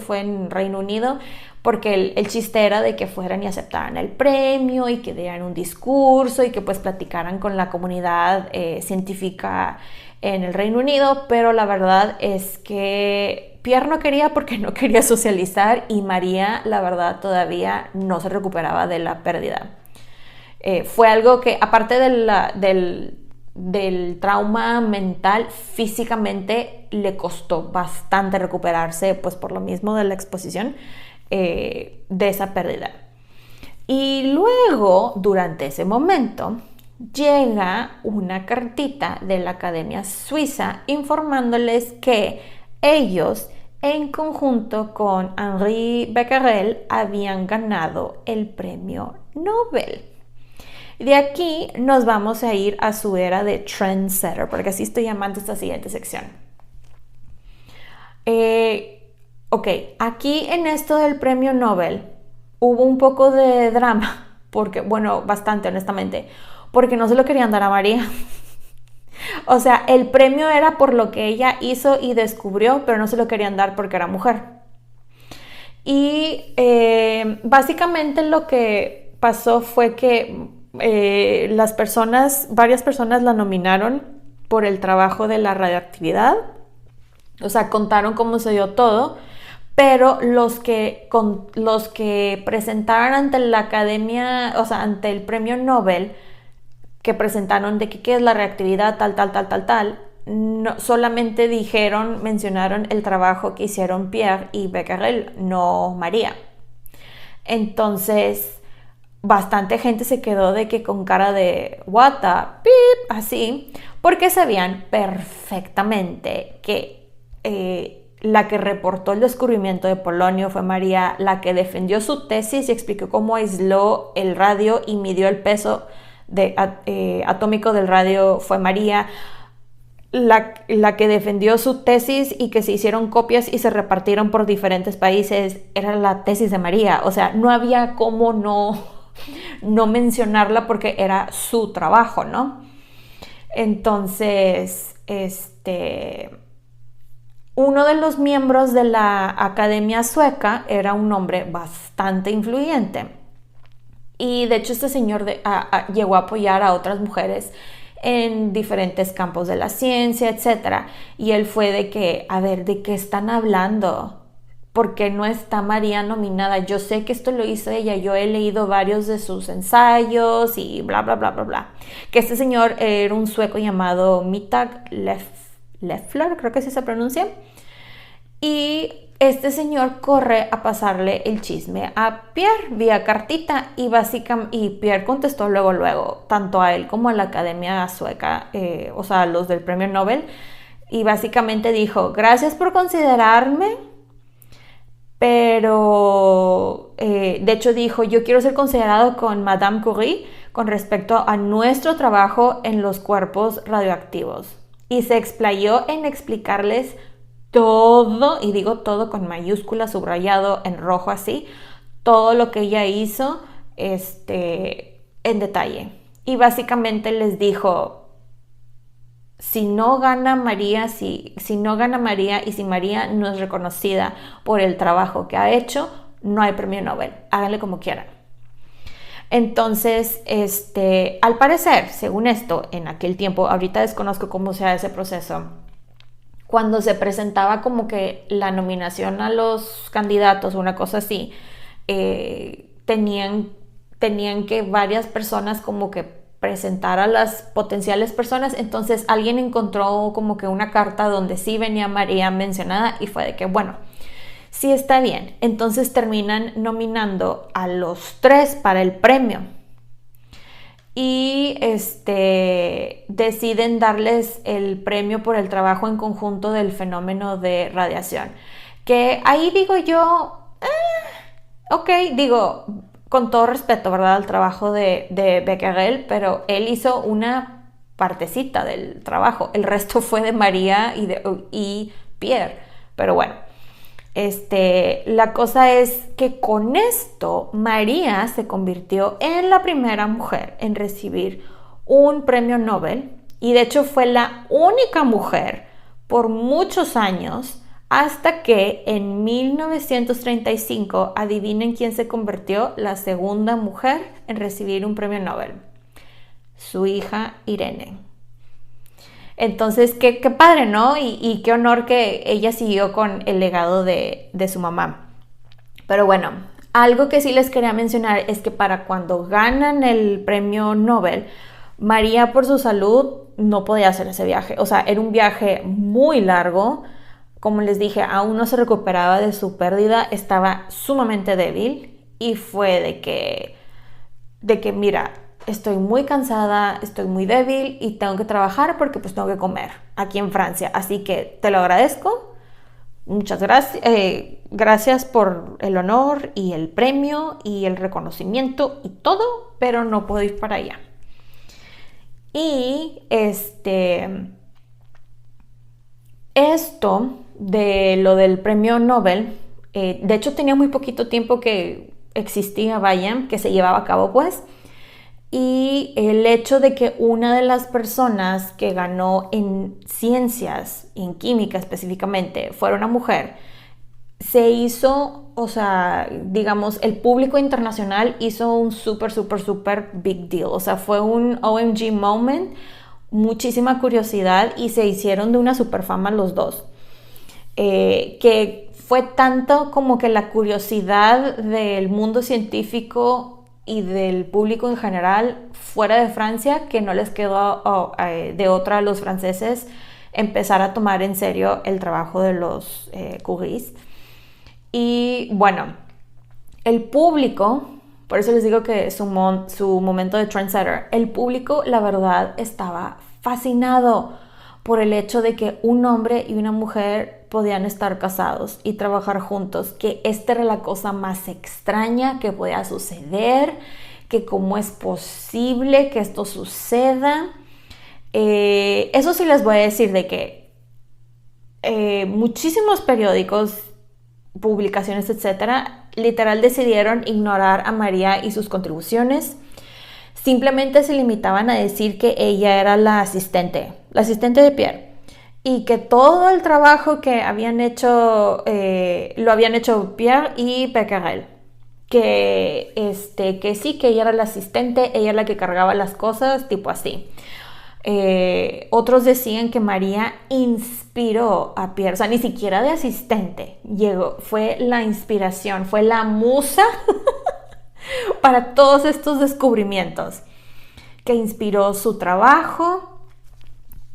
fue en Reino Unido, porque el chiste era de que fueran y aceptaran el premio y que dieran un discurso y que pues platicaran con la comunidad científica en el Reino Unido, pero la verdad es que Pierre no quería porque no quería socializar, y María, la verdad, todavía no se recuperaba de la pérdida. Fue algo que, aparte del trauma mental, físicamente le costó bastante recuperarse, pues por lo mismo de la exposición de esa pérdida. Y luego, durante ese momento, llega una cartita de la Academia Suiza informándoles que ellos, en conjunto con Henri Becquerel, habían ganado el premio Nobel. De aquí nos vamos a ir a su era de trendsetter, porque así estoy llamando esta siguiente sección. Ok, aquí en esto del premio Nobel hubo un poco de drama, porque, bueno, bastante honestamente, porque no se lo querían dar a María. O sea, el premio era por lo que ella hizo y descubrió, pero no se lo querían dar porque era mujer. Y básicamente lo que pasó fue que varias personas la nominaron por el trabajo de la radioactividad. O sea, contaron cómo se dio todo, pero los que presentaron ante la academia, o sea, ante el premio Nobel, que presentaron de que qué es la reactividad, tal, no, solamente mencionaron el trabajo que hicieron Pierre y Becquerel, no María. Entonces, bastante gente se quedó de que con cara de what the beep, así, porque sabían perfectamente que la que reportó el descubrimiento de polonio fue María, la que defendió su tesis y explicó cómo aisló el radio y midió el peso atómico del radio fue María, la que defendió su tesis y que se hicieron copias y se repartieron por diferentes países era la tesis de María. O sea, no había cómo no mencionarla porque era su trabajo, ¿no? Entonces, uno de los miembros de la Academia Sueca era un hombre bastante influyente. Y de hecho este señor llegó a apoyar a otras mujeres en diferentes campos de la ciencia, etc. Y él fue de que, a ver, ¿de qué están hablando? ¿Por qué no está María nominada? Yo sé que esto lo hizo ella, yo he leído varios de sus ensayos y bla, bla, bla, bla, bla. Que este señor era un sueco llamado Mittag Leffler, creo que así se pronuncia. Y este señor corre a pasarle el chisme a Pierre vía cartita y Pierre contestó luego, tanto a él como a la Academia Sueca, o sea, los del premio Nobel, y básicamente dijo, gracias por considerarme, pero de hecho dijo, yo quiero ser considerado con Madame Curie con respecto a nuestro trabajo en los cuerpos radioactivos. Y se explayó en explicarles todo, y digo todo con mayúscula, subrayado en rojo así, todo lo que ella hizo en detalle. Y básicamente les dijo, si no gana María y si María no es reconocida por el trabajo que ha hecho, no hay premio Nobel, háganle como quieran. Entonces, al parecer, según esto, en aquel tiempo, ahorita desconozco cómo sea ese proceso, cuando se presentaba como que la nominación a los candidatos, una cosa así, tenían que varias personas como que presentar a las potenciales personas. Entonces alguien encontró como que una carta donde sí venía María mencionada y fue de que, bueno, sí está bien. Entonces terminan nominando a los 3 para el premio. Y deciden darles el premio por el trabajo en conjunto del fenómeno de radiación. Que ahí digo yo, ok, digo, con todo respeto, ¿verdad? Al trabajo de Becquerel, pero él hizo una partecita del trabajo. El resto fue de María y Pierre. Pero bueno, la cosa es que con esto María se convirtió en la primera mujer en recibir un premio Nobel, y de hecho fue la única mujer por muchos años, hasta que en 1935, adivinen quién se convirtió la segunda mujer en recibir un premio Nobel: su hija Irene. Entonces, qué padre, ¿no? Y qué honor que ella siguió con el legado de su mamá. Pero bueno, algo que sí les quería mencionar es que para cuando ganan el premio Nobel, María, por su salud, no podía hacer ese viaje. O sea, era un viaje muy largo. Como les dije, aún no se recuperaba de su pérdida, estaba sumamente débil y fue de que mira, estoy muy cansada, estoy muy débil y tengo que trabajar porque pues tengo que comer aquí en Francia. Así que te lo agradezco. Muchas gracias. Gracias por el honor y el premio y el reconocimiento y todo, pero no puedo ir para allá. Y esto de lo del premio Nobel, de hecho tenía muy poquito tiempo que existía, vaya, que se llevaba a cabo pues. Y el hecho de que una de las personas que ganó en ciencias, en química específicamente, fuera una mujer, se hizo, o sea, digamos, el público internacional hizo un súper big deal. O sea, fue un OMG moment, muchísima curiosidad y se hicieron de una super fama los dos. Que fue tanto como que la curiosidad del mundo científico y del público en general fuera de Francia, que no les quedó de otra a los franceses empezar a tomar en serio el trabajo de los Curies. Y bueno, el público, por eso les digo que su momento de trendsetter, el público, la verdad, estaba fascinado por el hecho de que un hombre y una mujer podían estar casados y trabajar juntos, que esta era la cosa más extraña que podía suceder, que cómo es posible que esto suceda. Eso sí les voy a decir de que muchísimos periódicos, publicaciones, etcétera, literal decidieron ignorar a María y sus contribuciones. Simplemente se limitaban a decir que ella era la asistente de Pierre, y que todo el trabajo que habían hecho lo habían hecho Pierre y Becquerel, que sí, que ella era la asistente, ella era la que cargaba las cosas, tipo así. Otros decían que María inspiró a Pierre, o sea, ni siquiera de asistente llegó, fue la inspiración, fue la musa para todos estos descubrimientos, que inspiró su trabajo,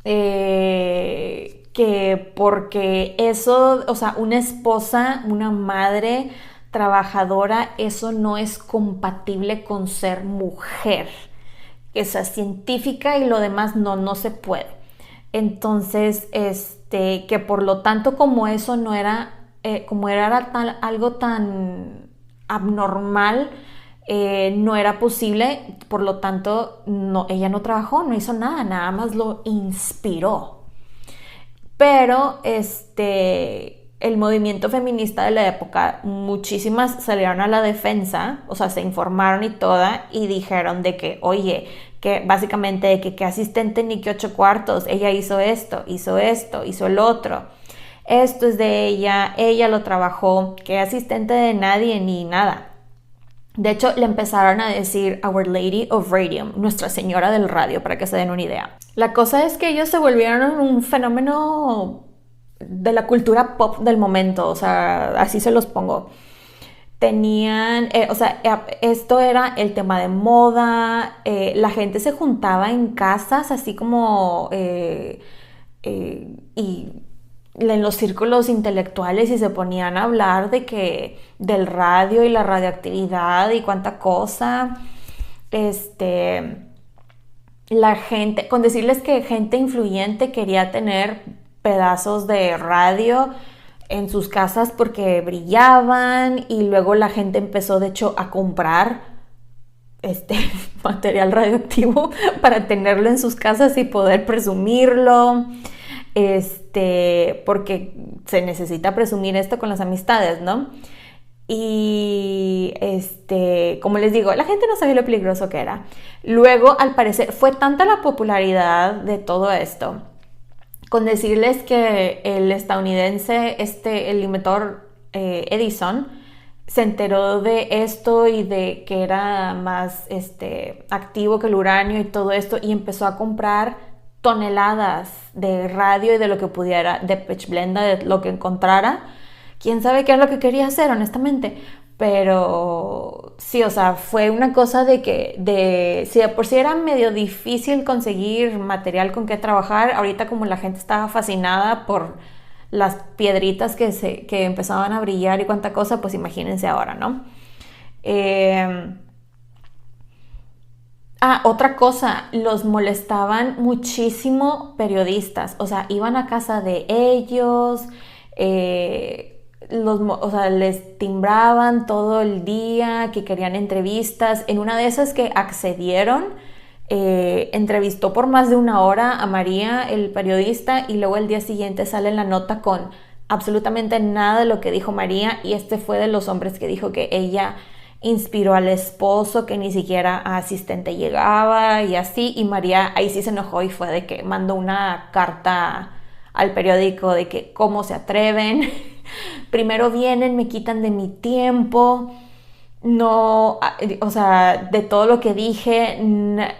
que porque eso, o sea, una esposa, una madre trabajadora, eso no es compatible con ser mujer, esa científica y lo demás no se puede. Entonces, que por lo tanto, como eso no era, como era algo tan abnormal, no era posible, por lo tanto ella no trabajó, no hizo nada más lo inspiró. Pero el movimiento feminista de la época, muchísimas salieron a la defensa, o sea, se informaron y toda, y dijeron de que, oye, que básicamente de que asistente ni que 8 cuartos, ella hizo esto, hizo el otro, esto es de ella lo trabajó, que asistente de nadie ni nada. De hecho, le empezaron a decir Our Lady of Radium, Nuestra Señora del Radio, para que se den una idea. La cosa es que ellos se volvieron un fenómeno de la cultura pop del momento, o sea, así se los pongo. Tenían, esto era el tema de moda, la gente se juntaba en casas, así como, y en los círculos intelectuales y se ponían a hablar de que del radio y la radioactividad y cuánta cosa. La gente, con decirles que gente influyente quería tener pedazos de radio en sus casas porque brillaban, y luego la gente empezó de hecho a comprar material radioactivo para tenerlo en sus casas y poder presumirlo, porque se necesita presumir esto con las amistades, ¿no? Y como les digo, la gente no sabía lo peligroso que era. Luego, al parecer, fue tanta la popularidad de todo esto, con decirles que el estadounidense, el inventor Edison, se enteró de esto y de que era más activo que el uranio y todo esto, y empezó a comprar toneladas de radio y de lo que pudiera, de pechblenda, de lo que encontrara. Quién sabe qué es lo que quería hacer, honestamente. Pero sí, o sea, fue una cosa de que, si de por sí era medio difícil conseguir material con que trabajar, ahorita como la gente estaba fascinada por las piedritas que empezaban a brillar y cuánta cosa, pues imagínense ahora, ¿no? Otra cosa, los molestaban muchísimo periodistas, o sea, iban a casa de ellos, les timbraban todo el día, que querían entrevistas. En una de esas que accedieron, entrevistó por más de 1 hora a María, el periodista, y luego el día siguiente sale la nota con absolutamente nada de lo que dijo María, y fue de los hombres que dijo que ella inspiró al esposo, que ni siquiera a asistente llegaba y así, y María ahí sí se enojó y fue de que mandó una carta al periódico de que cómo se atreven, primero vienen, me quitan de mi tiempo, no, o sea, de todo lo que dije,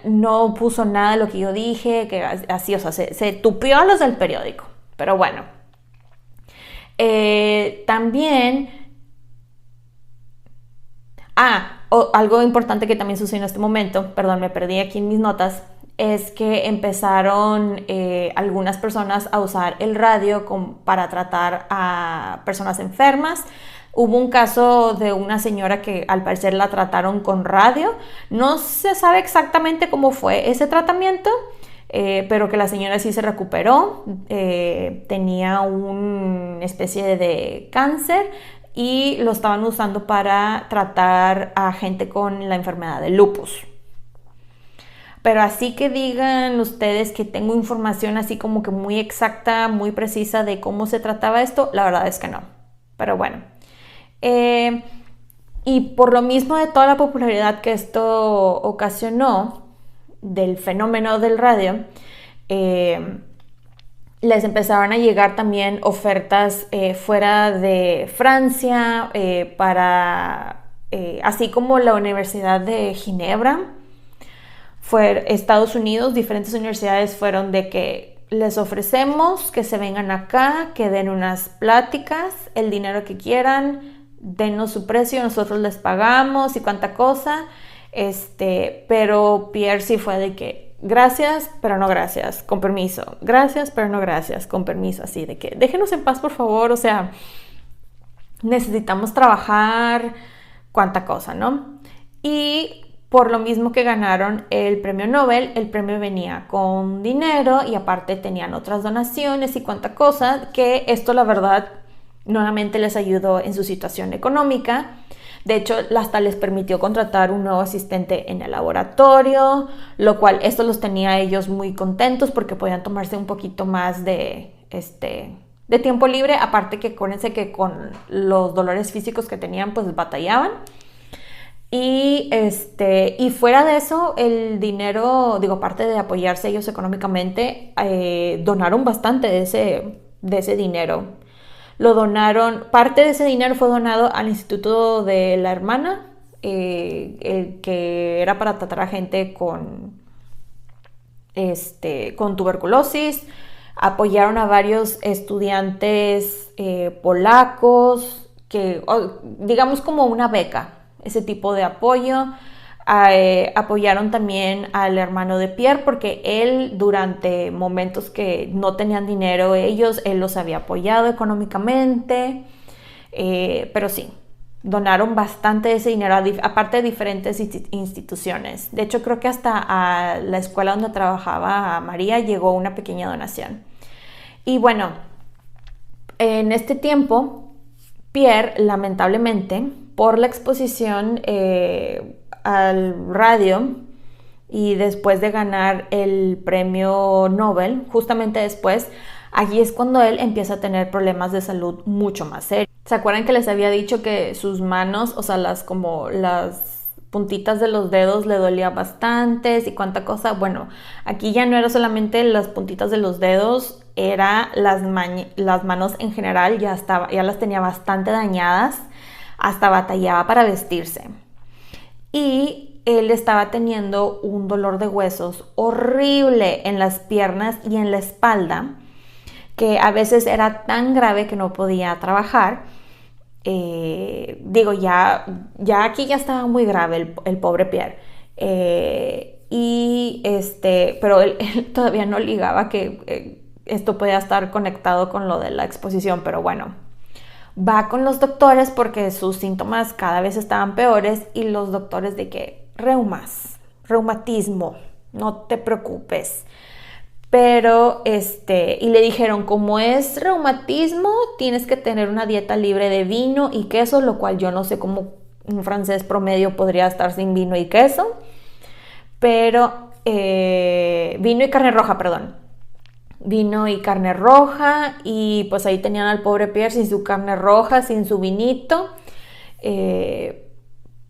no puso nada de lo que yo dije, que así, o sea, se tupió a los del periódico, pero bueno. También, algo importante que también sucedió en este momento, perdón, me perdí aquí en mis notas, es que empezaron algunas personas a usar el radio para tratar a personas enfermas. Hubo un caso de una señora que al parecer la trataron con radio. No se sabe exactamente cómo fue ese tratamiento, pero que la señora sí se recuperó. Tenía una especie de cáncer y lo estaban usando para tratar a gente con la enfermedad de lupus. Pero así que digan ustedes que tengo información así como que muy exacta, muy precisa de cómo se trataba esto, la verdad es que no. Pero bueno. Y por lo mismo de toda la popularidad que esto ocasionó, del fenómeno del radio, les empezaron a llegar también ofertas fuera de Francia, así como la Universidad de Ginebra. Estados Unidos, diferentes universidades fueron de que les ofrecemos que se vengan acá, que den unas pláticas, el dinero que quieran, denos su precio, nosotros les pagamos y cuánta cosa. Pero Pierre sí fue de que gracias, pero no gracias, con permiso. Gracias, pero no gracias, con permiso. Así de que déjenos en paz, por favor. O sea, necesitamos trabajar, cuánta cosa, ¿no? Y por lo mismo que ganaron el premio Nobel, el premio venía con dinero y aparte tenían otras donaciones y cuánta cosa, que esto la verdad nuevamente les ayudó en su situación económica. De hecho, hasta les permitió contratar un nuevo asistente en el laboratorio, lo cual esto los tenía a ellos muy contentos porque podían tomarse un poquito más de tiempo libre. Aparte que acuérdense que con los dolores físicos que tenían, pues batallaban. Y fuera de eso, el dinero, aparte de apoyarse ellos económicamente, donaron bastante de ese dinero. Parte de ese dinero fue donado al Instituto de la Hermana, el que era para tratar a gente con tuberculosis. Apoyaron a varios estudiantes polacos, digamos como una beca, ese tipo de apoyo. Apoyaron también al hermano de Pierre porque él durante momentos que no tenían dinero él los había apoyado económicamente, pero sí, donaron bastante de ese dinero, aparte de diferentes instituciones. De hecho, creo que hasta a la escuela donde trabajaba María llegó una pequeña donación. Y bueno, en este tiempo, Pierre, lamentablemente, por la exposición al radio y después de ganar el premio Nobel, justamente después, allí es cuando él empieza a tener problemas de salud mucho más serios. ¿Se acuerdan que les había dicho que sus manos, o sea, las puntitas de los dedos le dolía bastante y cuánta cosa? Bueno, aquí ya no era solamente las puntitas de los dedos, era las manos en general, ya las tenía bastante dañadas, hasta batallaba para vestirse. Y él estaba teniendo un dolor de huesos horrible en las piernas y en la espalda, que a veces era tan grave que no podía trabajar. Ya aquí ya estaba muy grave el pobre Pierre. Pero él todavía no ligaba que esto podía estar conectado con lo de la exposición, pero bueno. Va con los doctores porque sus síntomas cada vez estaban peores y los doctores de que reumatismo, no te preocupes. Pero, y le dijeron, como es reumatismo, tienes que tener una dieta libre de vino y queso, lo cual yo no sé cómo un francés promedio podría estar sin vino y queso. Pero, vino y carne roja, perdón. Vino y carne roja y pues ahí tenían al pobre Pierre sin su carne roja, sin su vinito.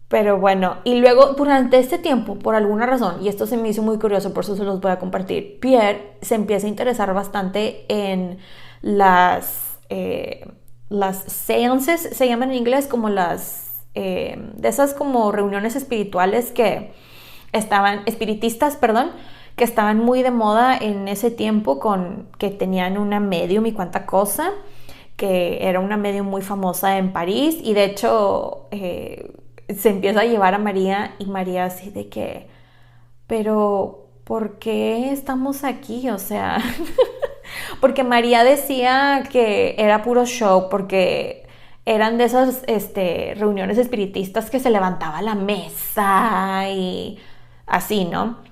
Pero bueno, y luego durante este tiempo, por alguna razón, y esto se me hizo muy curioso, por eso se los voy a compartir, Pierre se empieza a interesar bastante en las séances, se llaman en inglés como de esas como reuniones espirituales espiritistas, perdón, que estaban muy de moda en ese tiempo, que tenían una medium y cuánta cosa, que era una medium muy famosa en París, y de hecho se empieza a llevar a María, y María así de que, pero ¿por qué estamos aquí? O sea, porque María decía que era puro show, porque eran de esas reuniones espiritistas que se levantaba la mesa y así, ¿no?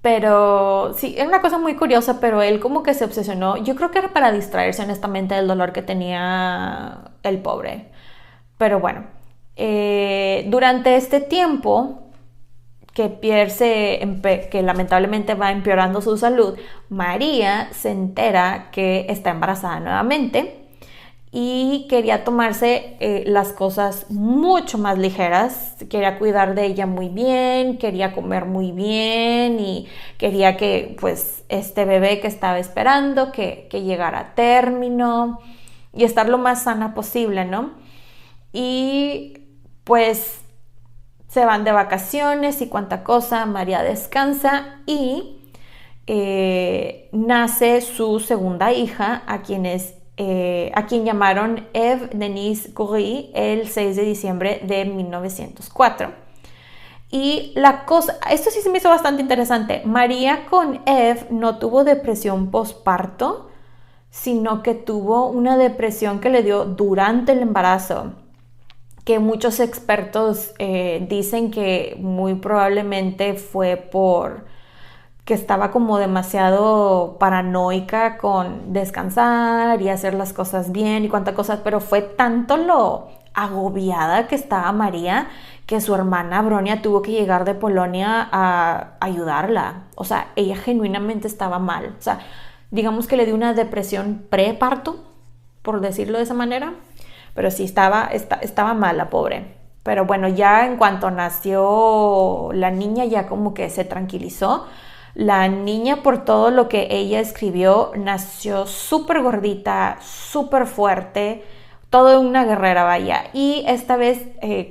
Pero sí, era una cosa muy curiosa, pero él como que se obsesionó. Yo creo que era para distraerse honestamente del dolor que tenía el pobre. Pero bueno, durante este tiempo que Pierre que lamentablemente va empeorando su salud, María se entera que está embarazada nuevamente y quería tomarse las cosas mucho más ligeras, quería cuidar de ella muy bien, quería comer muy bien y quería que pues este bebé que estaba esperando que llegara a término y estar lo más sana posible, ¿no? Y pues se van de vacaciones y cuánta cosa, María descansa y nace su segunda hija, a quien llamaron Eve Denise Curie el 6 de diciembre de 1904. Y esto sí se me hizo bastante interesante, María con Eve no tuvo depresión postparto, sino que tuvo una depresión que le dio durante el embarazo, que muchos expertos dicen que muy probablemente fue que estaba como demasiado paranoica con descansar y hacer las cosas bien y cuánta cosa, pero fue tanto lo agobiada que estaba María que su hermana Bronia tuvo que llegar de Polonia a ayudarla. O sea, ella genuinamente estaba mal. O sea, digamos que le dio una depresión preparto, por decirlo de esa manera. Pero sí, estaba mal la pobre. Pero bueno, ya en cuanto nació la niña, ya como que se tranquilizó. La niña, por todo lo que ella escribió, nació súper gordita, súper fuerte, Toda una guerrera, vaya. Y esta vez,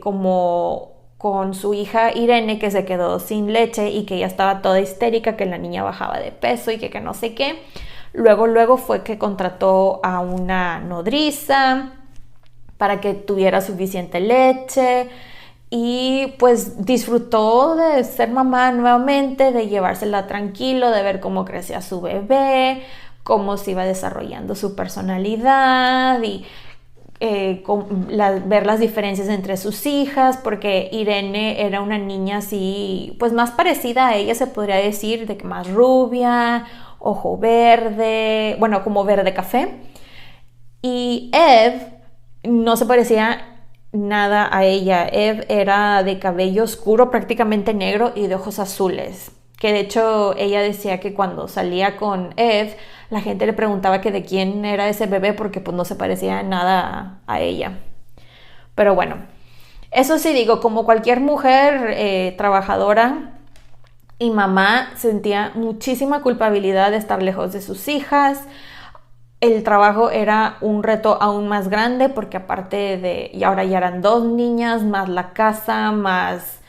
como con su hija Irene, que se quedó sin leche y que ya estaba toda histérica, que la niña bajaba de peso y que no sé qué. Luego fue que contrató a una nodriza para que tuviera suficiente leche y pues disfrutó de ser mamá nuevamente, de llevársela tranquilo, de ver cómo crecía su bebé, cómo se iba desarrollando su personalidad y ver las diferencias entre sus hijas, porque Irene era una niña así, pues más parecida a ella, se podría decir, de que más rubia, ojo verde, bueno, como verde café. Y Eve no se parecía nada a ella. Eve era de cabello oscuro, prácticamente negro, y de ojos azules. Que de hecho ella decía que cuando salía con Eve, la gente le preguntaba que de quién era ese bebé porque pues no se parecía nada a ella. Pero bueno, eso sí digo, como cualquier mujer trabajadora y mamá, sentía muchísima culpabilidad de estar lejos de sus hijas. El trabajo era un reto aún más grande porque aparte y ahora ya eran 2 niñas, más la casa, más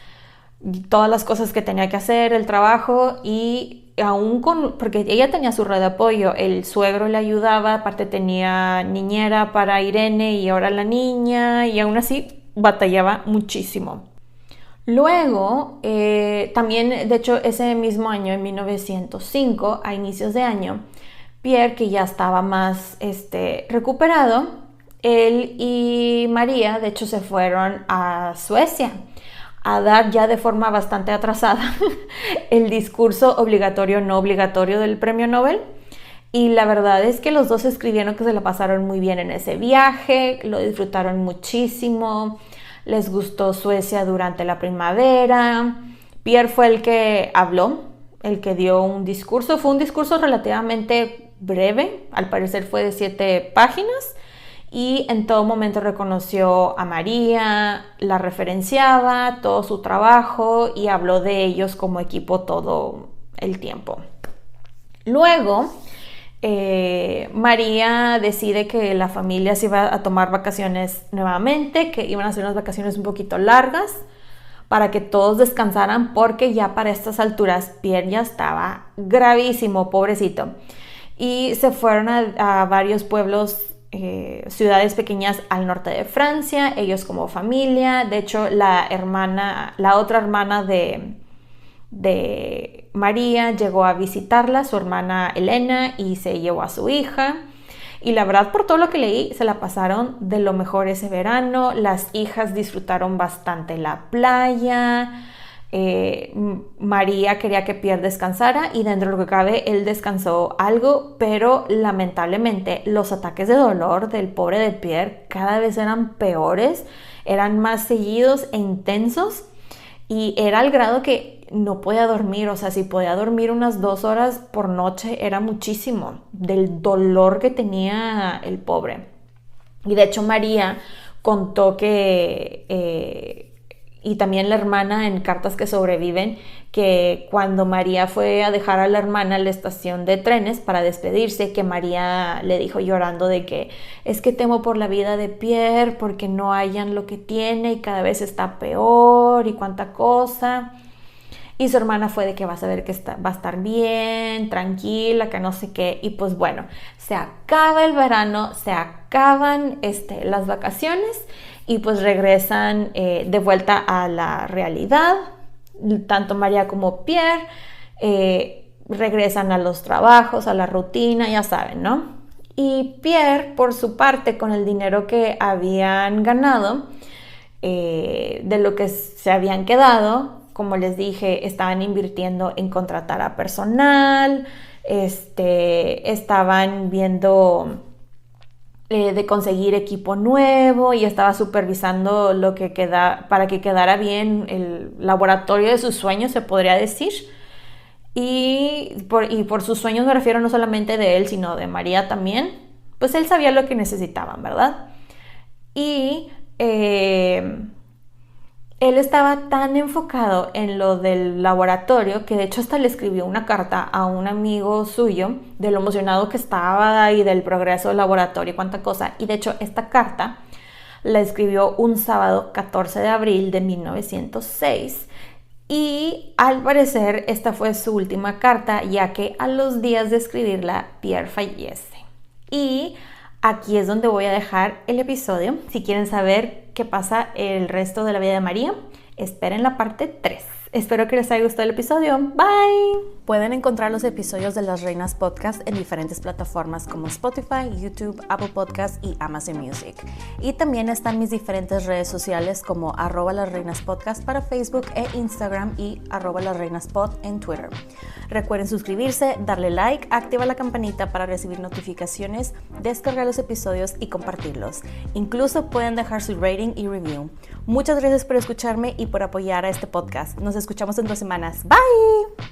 todas las cosas que tenía que hacer, el trabajo, y aún porque ella tenía su red de apoyo, el suegro le ayudaba, aparte tenía niñera para Irene y ahora la niña, y aún así batallaba muchísimo. Luego, también, de hecho, ese mismo año, en 1905, a inicios de año, Pierre, que ya estaba más recuperado, él y María, de hecho, se fueron a Suecia a dar ya de forma bastante atrasada el discurso obligatorio no obligatorio del premio Nobel. Y la verdad es que los dos escribieron que se la pasaron muy bien en ese viaje, lo disfrutaron muchísimo, les gustó Suecia durante la primavera. Pierre fue el que habló, el que dio un discurso. Fue un discurso relativamente breve, al parecer fue de 7 páginas, y en todo momento reconoció a María, la referenciaba, todo su trabajo, y habló de ellos como equipo todo el tiempo. Luego, María decide que la familia se iba a tomar vacaciones nuevamente, que iban a ser unas vacaciones un poquito largas para que todos descansaran, porque ya para estas alturas Pierre ya estaba gravísimo, pobrecito. Y se fueron a varios pueblos, ciudades pequeñas al norte de Francia, ellos como familia. De hecho, la otra hermana de María llegó a visitarla, su hermana Elena, y se llevó a su hija. Y la verdad, por todo lo que leí, se la pasaron de lo mejor ese verano. Las hijas disfrutaron bastante la playa. María quería que Pierre descansara y dentro de lo que cabe él descansó algo, pero lamentablemente los ataques de dolor del pobre de Pierre cada vez eran peores, eran más seguidos e intensos, y era al grado que no podía dormir. O sea, si podía dormir unas 2 horas por noche era muchísimo del dolor que tenía el pobre. Y de hecho María contó que y también la hermana en Cartas que sobreviven, que cuando María fue a dejar a la hermana en la estación de trenes para despedirse, que María le dijo llorando de que es que temo por la vida de Pierre porque no hallan lo que tiene y cada vez está peor y cuánta cosa. Y su hermana fue de que vas a ver que va a estar bien, tranquila, que no sé qué. Y pues bueno, se acaba el verano, se acaban las vacaciones, y pues regresan de vuelta a la realidad. Tanto María como Pierre regresan a los trabajos, a la rutina, ya saben, ¿no? Y Pierre, por su parte, con el dinero que habían ganado, de lo que se habían quedado, como les dije, estaban invirtiendo en contratar a personal, estaban viendo de conseguir equipo nuevo, y estaba supervisando lo que para que quedara bien el laboratorio de sus sueños, se podría decir. Y por sus sueños me refiero no solamente de él, sino de María también. Pues él sabía lo que necesitaban, ¿verdad? Y Él estaba tan enfocado en lo del laboratorio que de hecho hasta le escribió una carta a un amigo suyo de lo emocionado que estaba y del progreso del laboratorio y cuánta cosa. Y de hecho esta carta la escribió un sábado 14 de abril de 1906 y al parecer esta fue su última carta, ya que a los días de escribirla Pierre fallece. Y aquí es donde voy a dejar el episodio. Si quieren saber qué pasa el resto de la vida de María, esperen la parte 3. Espero que les haya gustado el episodio. Bye. Pueden encontrar los episodios de Las Reinas Podcast en diferentes plataformas como Spotify, YouTube, Apple Podcast y Amazon Music. Y también están mis diferentes redes sociales como @lasreinaspodcast para Facebook e Instagram y @lasreinaspod en Twitter. Recuerden suscribirse, darle like, activar la campanita para recibir notificaciones, descargar los episodios y compartirlos. Incluso pueden dejar su rating y review. Muchas gracias por escucharme y por apoyar a este podcast. Nos escuchamos en 2 semanas. Bye.